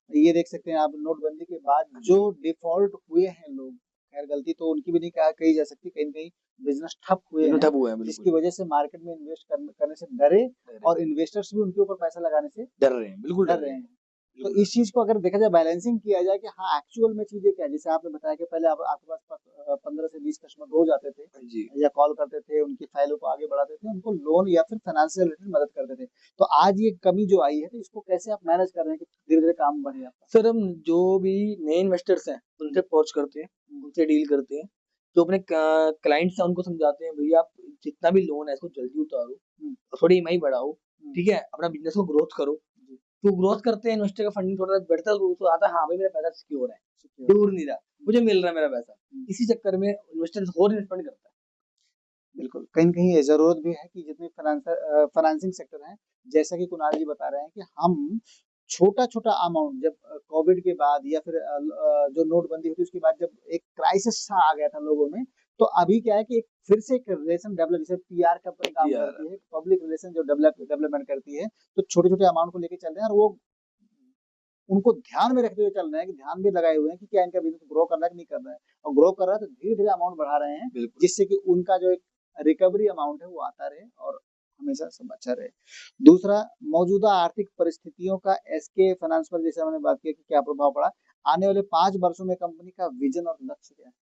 ये देख सकते हैं आप, नोटबंदी के बाद हाँ जो जी। डिफ़ॉल्ट हुए हैं लोग, खैर गलती तो उनकी भी नहीं कहा कही जा सकती, कहीं न कहीं बिज़नेस ठप हुए बिल्कुल हैं, ठप हुए हैं, जिसकी बिल्कुल। वजह से मार्केट में इन्वेस्ट करने से डरे, डर रहे हैं, और इन्वेस्टर्स भी उनके ऊपर पैसा लगाने से डर रहे हैं, बिल्कुल डर डर रहे रहे हैं, हैं। तो बिल्कुल डर इस चीज़ को अगर देखा जाए, बैलेंसिंग किया जाए कि हाँ, एक्चुअल में चीज़ें क्या है, जैसे आपने बताया कि पहले आप आपके पास 15 से 20 कस्टमर रोज़ आते थे, हाँ जी। या कॉल करते थे, उनकी फाइलों को आगे बढ़ाते थे, उनको लोन या फिर फाइनेंशियल रिलेटेड मदद करते थे। तो आज ये कमी जो आई है, तो इसको कैसे आप मैनेज कर रहे हैं कि धीरे-धीरे काम बढ़े आपका? सर हम जो भी नए इन्वेस्टर्स हैं, उनसे हुँ। अप्रोच करते हैं, हुँ। उनसे डील करते हैं। जो अपने क्लाइंट्स हैं उनको समझाते हैं, भैया आप जितना भी लोन है इसको जल्दी उतारो, हुँ। और थोड़ी ईएमआई बढ़ाओ, हुँ। ठीक है? अपना बिज़नेस को ग्रोथ करो। जी। तो ग्रोथ करते हैं, इन्वेस्टर का फंडिंग थोड़ा बढ़ता है, तो आता है, हाँ भाई मेरा पैसा सिक्योर है, सिक्योर। डूब नहीं रहा, हुँ। मुझे मिल रहा है मेरा पैसा। हुँ। इसी चक्कर में इन्वेस्टर्स और इन्वेस्टमेंट करता है। बिल्कुल, कहीं न कहीं ये ज़रूरत भी है कि जितने फाइनेंसिंग सेक्टर हैं, जैसा कि कुणाल जी बता रहे हैं कि हम छोटा-छोटा अमाउंट, जब कोविड के बाद या फिर जो नोटबंदी हुई थी उसके बाद, जब एक क्राइसिस सा आ गया था लोगों में, तो अभी क्या है कि एक फिर से एक रिलेशन डेवलप, जैसे पीआर कंपनी काम यार करती है, पब्लिक रिलेशन जो डेवलपमेंट करती है, तो छोटे-छोटे अमाउंट को लेके चल रहे हैं, और वो उनको ध्यान में रखते हुए चल रहे हैं, कि ध्यान भी लगाए हुए हैं कि क्या इनका बिज़नेस ग्रो कर रहा है कि नहीं कर रहा है, और ग्रो कर रहा है तो धीरे-धीरे अमाउंट बढ़ा रहे हैं, बिल्कुल। जिससे कि उनका जो एक रिकवरी अमाउंट है वो आता रहे, और हमेशा सब अच्छा रहे। दूसरा, मौजूदा आर्थिक परिस्थितियों का एसके फाइनेंस पर, जैसे हमने बात की कि क्या प्रभाव पड़ा, आने वाले 5 वर्षों में कंपनी का विज़न और लक्ष्य क्या है?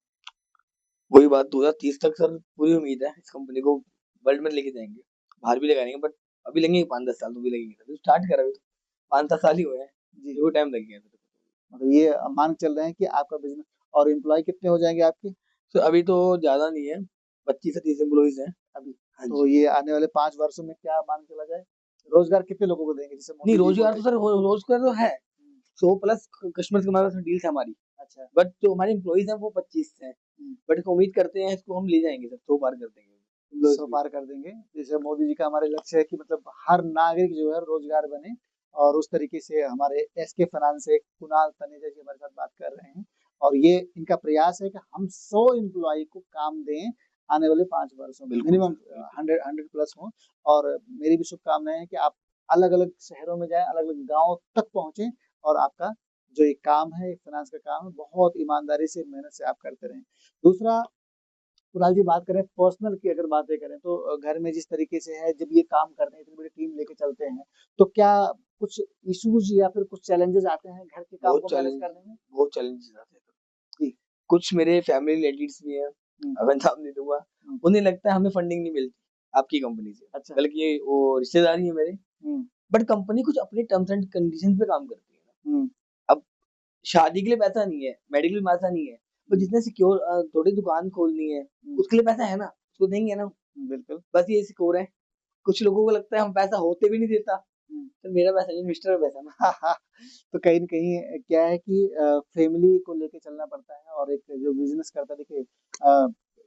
वही बात 2030 तक सर पूरी उम्मीद है इस कंपनी को वर्ल्ड में लेके जाएँगे। बाहर भी लगाएँगे, बट अभी लगेंगे 5-10 साल तो भी लगेंगे। अभी स्टार्ट करा अभी तो 5-7 साल ही हुए हैं। जी, देखो टाइम लगेगा अभी तो। मतलब ये मान के चल रहे हैं कि आपका बिज़नेस, और एम्प्लॉयी कितने हो जाएँगे आपके तो अभी तो ज़्यादा नहीं है, 25 से 30 एम्प्लॉइज़ हैं। अभी? हाँ तो जी। ये आने वाले 5 वर्षों में क्या मान के चला जाए? रोज़गार कितने लोगों को देंगे? जैसे नहीं मोदी जी रोज़गार बोलते तो हैं। सर रोज़गार तो है। हुँ। 100 प्लस कस्टमर्स के हमारे पास डील्स है हमारी। अच्छा। बट जो हमारे एम्प्लॉइज़ हैं वो 25 हैं। हुँ। बट इसको उम्मीद करते हैं इसको हम ले जाएँगे सर, 100 पार कर देंगे एम्प्लॉइज़ 100 भी। पार कर देंगे। जैसे मोदी जी का हमारा लक्ष्य है कि मतलब हर नागरिक जो है रोज़गार बने, और उस तरीके से हमारे एसके फाइनेंस से कुणाल तनेजा जी हमारे साथ बात कर रहे हैं, और ये इनका प्रयास है कि हम 100 एम्प्लॉयी को काम दें आने वाले 5 वर्षों में, बिल्कुल मिनिमम सर, बिल्कुल। 100 प्लस हों, और मेरी भी शुभकामनाएँ हैं कि आप अलग-अलग शहरों में जाएँ, अलग-अलग गाँव तक पहुँचे, और आपका जो ये काम है, ये फाइनेंस का काम है, बहुत ईमानदारी से, मेहनत से आप करते रहें। दूसरा, कुणाल जी, बात करें पर्सनल की, अगर बातें करें तो घर में जिस तरीके से है, जब ये काम करते हैं, इतनी बड़ी टीम लेके चलते हैं, तो क्या कुछ इश्यूज़ या फिर कुछ चैलेंजेस आते हैं घर के काम बहुत को मैनेज चैलेंज करने में? बहुत चैलेंजेस आते हैं सर। जी। कुछ मेरे फैमिली रिलेटिव्स भी हैं, हुँ। अब मैं नाम नहीं दूँगा, हुँ। उन्हें लगता है हमें फंडिंग नहीं मिलती आपकी कंपनी से, अच्छा। बल्कि ये वो रिश्तेदार ही हैं मेरे। हुँ। बट कंपनी कुछ अपने टर्म्स एंड कंडीशंस पे काम करती है ना। हुँ। अब शादी के लिए पैसा नहीं है, मेडिकल में पैसा नहीं है, तो हुँ। जिसने सिक्योर थोड़ी दुकान खोलनी है, हुँ। उसके लिए पैसा है ना, उसको देंगे ना, बिल्कुल। बस ये सिक्योर है। कुछ लोगों को लगता है हम पैसा होते भी नहीं देता, हुँ। तो मेरा पैसा नहीं मिस्टर का पैसा ना। तो कहीं न कहीं क्या है कि फैमिली को लेके चलना पड़ता है और एक जो बिज़नेस करता है देखिए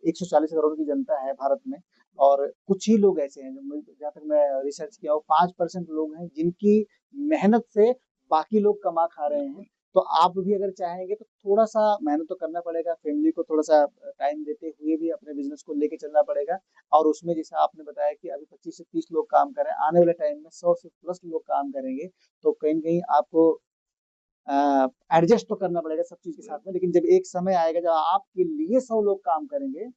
140 करोड़ की जनता है भारत में और कुछ ही लोग ऐसे हैं जो जहाँ तक मैं रिसर्च किया हूँ 5% लोग हैं जिनकी मेहनत से बाकी लोग कमा खा रहे हैं। बिल्कुल, तो आप भी अगर चाहेंगे तो थोड़ा-सा मेहनत तो करना पड़ेगा, फैमिली को थोड़ा-सा टाइम देते हुए भी अपने बिज़नेस को लेके चलना पड़ेगा और उसमें जैसा आपने बताया कि अभी 25 से 30 लोग काम कर रहे हैं, आने वाले टाइम में 100 से प्लस लोग काम करेंगे, तो कहीं न कहीं आपको एडजस्ट तो करना पड़ेगा सब चीज़ के साथ में, लेकिन जब एक समय आएगा जब आपके लिए 100 लोग काम करेंगे,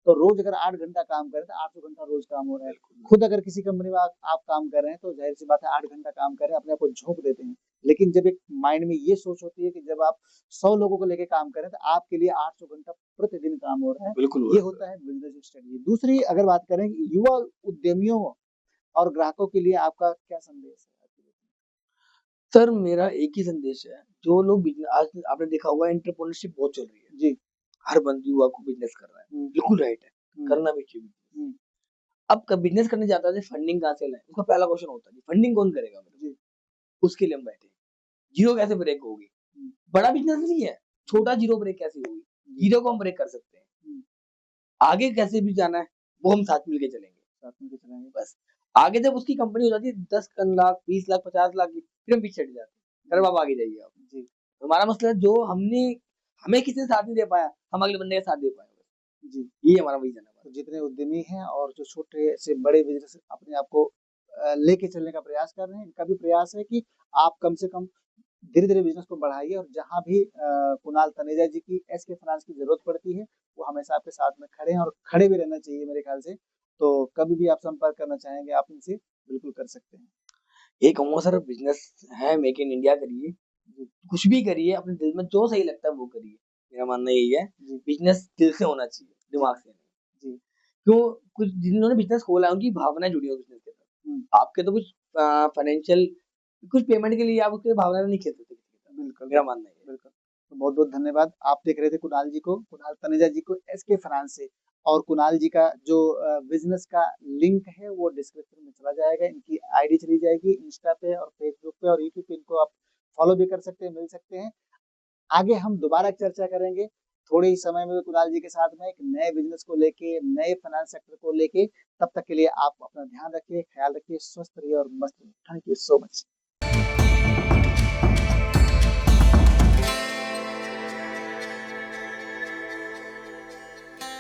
तो रोज़ अगर 8 घंटा काम करें, तो 800 घंटा रोज़ काम हो रहा है। बिल्कुल, खुद अगर किसी कंपनी में आप काम कर रहे हैं, तो ज़ाहिर-सी बात है 8 घंटा काम कर रहे हैं, अपने आप को झोंक देते हैं। लेकिन जब एक माइंड में ये सोच होती है कि जब आप 100 लोगों को लेके काम कर रहे हैं, तो आपके लिए 800 घंटा प्रतिदिन काम हो रहा है। बिल्कुल ये बरोबर है। होता है बिज़नेस स्ट्रेटजी। दूसरी अगर बात करें युवा उद्यमियों और ग्राहकों के लिए आपका क्या संदेश है? सर मेरा एक ही संदेश है, जो लोग बिज़ने आज आपने देखा होगा एंटरप्रेन्योरशिप बहुत चल रही है। जी। हर युवा को बिज़नेस कर रहा है, हुँ, बिल्कुल राइट है, हुँ, करना भी चाहिए। हुँ, अब क बिज़नेस करने जाता है तो फंडिंग कहाँ से लाएँ? उसका पहला क्वेश्चन होता है, फंडिंग कौन करेगा मेरे को? जी, उसके लिए हम बैठे हैं। ज़ीरो कैसे ब्रेक होगी? हुँ, बड़ा बिज़नेस नहीं है, छोटा ज़ीरो ब्रेक कैसे होगी? जी, ज़ीरो को हम ब्रेक कर सकते हैं। हुँ, आगे कैसे भी जाना है, वो हम साथ मिलके चलेंगे, साथ में कुछ रहेंगे। बस। आगे जब उसकी कंपनी हो जाती है 10 लाख, 20 लाख, 50 लाख की, फिर हम पीछे हट जाते हैं। जी, अरे आप आगे जाइए आप। जी, हमारा मसला है जो हमें किसी ने साथ नहीं दे पाया, हम अगले बंदे का साथ दे पाएँ बस। जी। ये हमारा विज़न है तो बस। जितने उद्यमी हैं और जो छोटे से बड़े बिज़नेस अपने आप को लेके चलने का प्रयास कर रहे हैं, इनका भी प्रयास है कि आप कम से कम धीरे-धीरे बिज़नेस को बढ़ाइए और जहाँ भी कुणाल तनेजा जी की एसके फाइनेंस की ज़रूरत पड़ती है, वो हमेशा आपके साथ में खड़े हैं और खड़े भी रहना चाहिए मेरे ख़्याल से। तो कभी भी आप संपर्क करना चाहेंगे, आप इनसे बिल्कुल कर सकते हैं। ये कहूँगा सर बिज़नेस है मेक इन इंडिया करिए, जी, कुछ भी करिए अपने दिल में जो सही लगता है वो करिए। मेरा मानना यही है, जी, बिज़नेस दिल से होना चाहिए, जी, दिमाग से नहीं। जी। क्यों कुछ जिन्होंने बिज़नेस खोला है उनकी भावनाएँ जुड़ी हैं उस बिज़नेस के हुँ, साथ। आपके तो कुछ फाइनेंशियल कुछ पेमेंट के लिए आप उसके भावनाएँ नहीं खेल सकते किसी के साथ। बिल्कुल, मेरा बिल्कुल, मानना ये है। बिल्कुल। तो बहुत-बहुत धन्यवाद। आप देख रहे थे कुणाल जी को, कुणाल तनेजा जी को एसके फाइनेंस से और कुणाल जी का जो बिज़नेस का लिंक है वो डिस्क्रिप्शन में चला जाएगा। इनकी आईडी चली जाएगी इंस्टा पे और फेसबुक पे और यूट्यूब पे इनको आप फॉलो भी कर सकते हैं, मिल सकते हैं। आगे हम दोबारा चर्चा करेंगे, थोड़े ही समय में कुणाल जी के साथ में एक नए बिज़नेस को लेके, नए फाइनेंस सेक्टर को लेके। तब तक के लिए आप अपना ध्यान रखिए, ख्याल रखिए, स्वस्थ रहिए और मस्त रहिए। Thank you so much.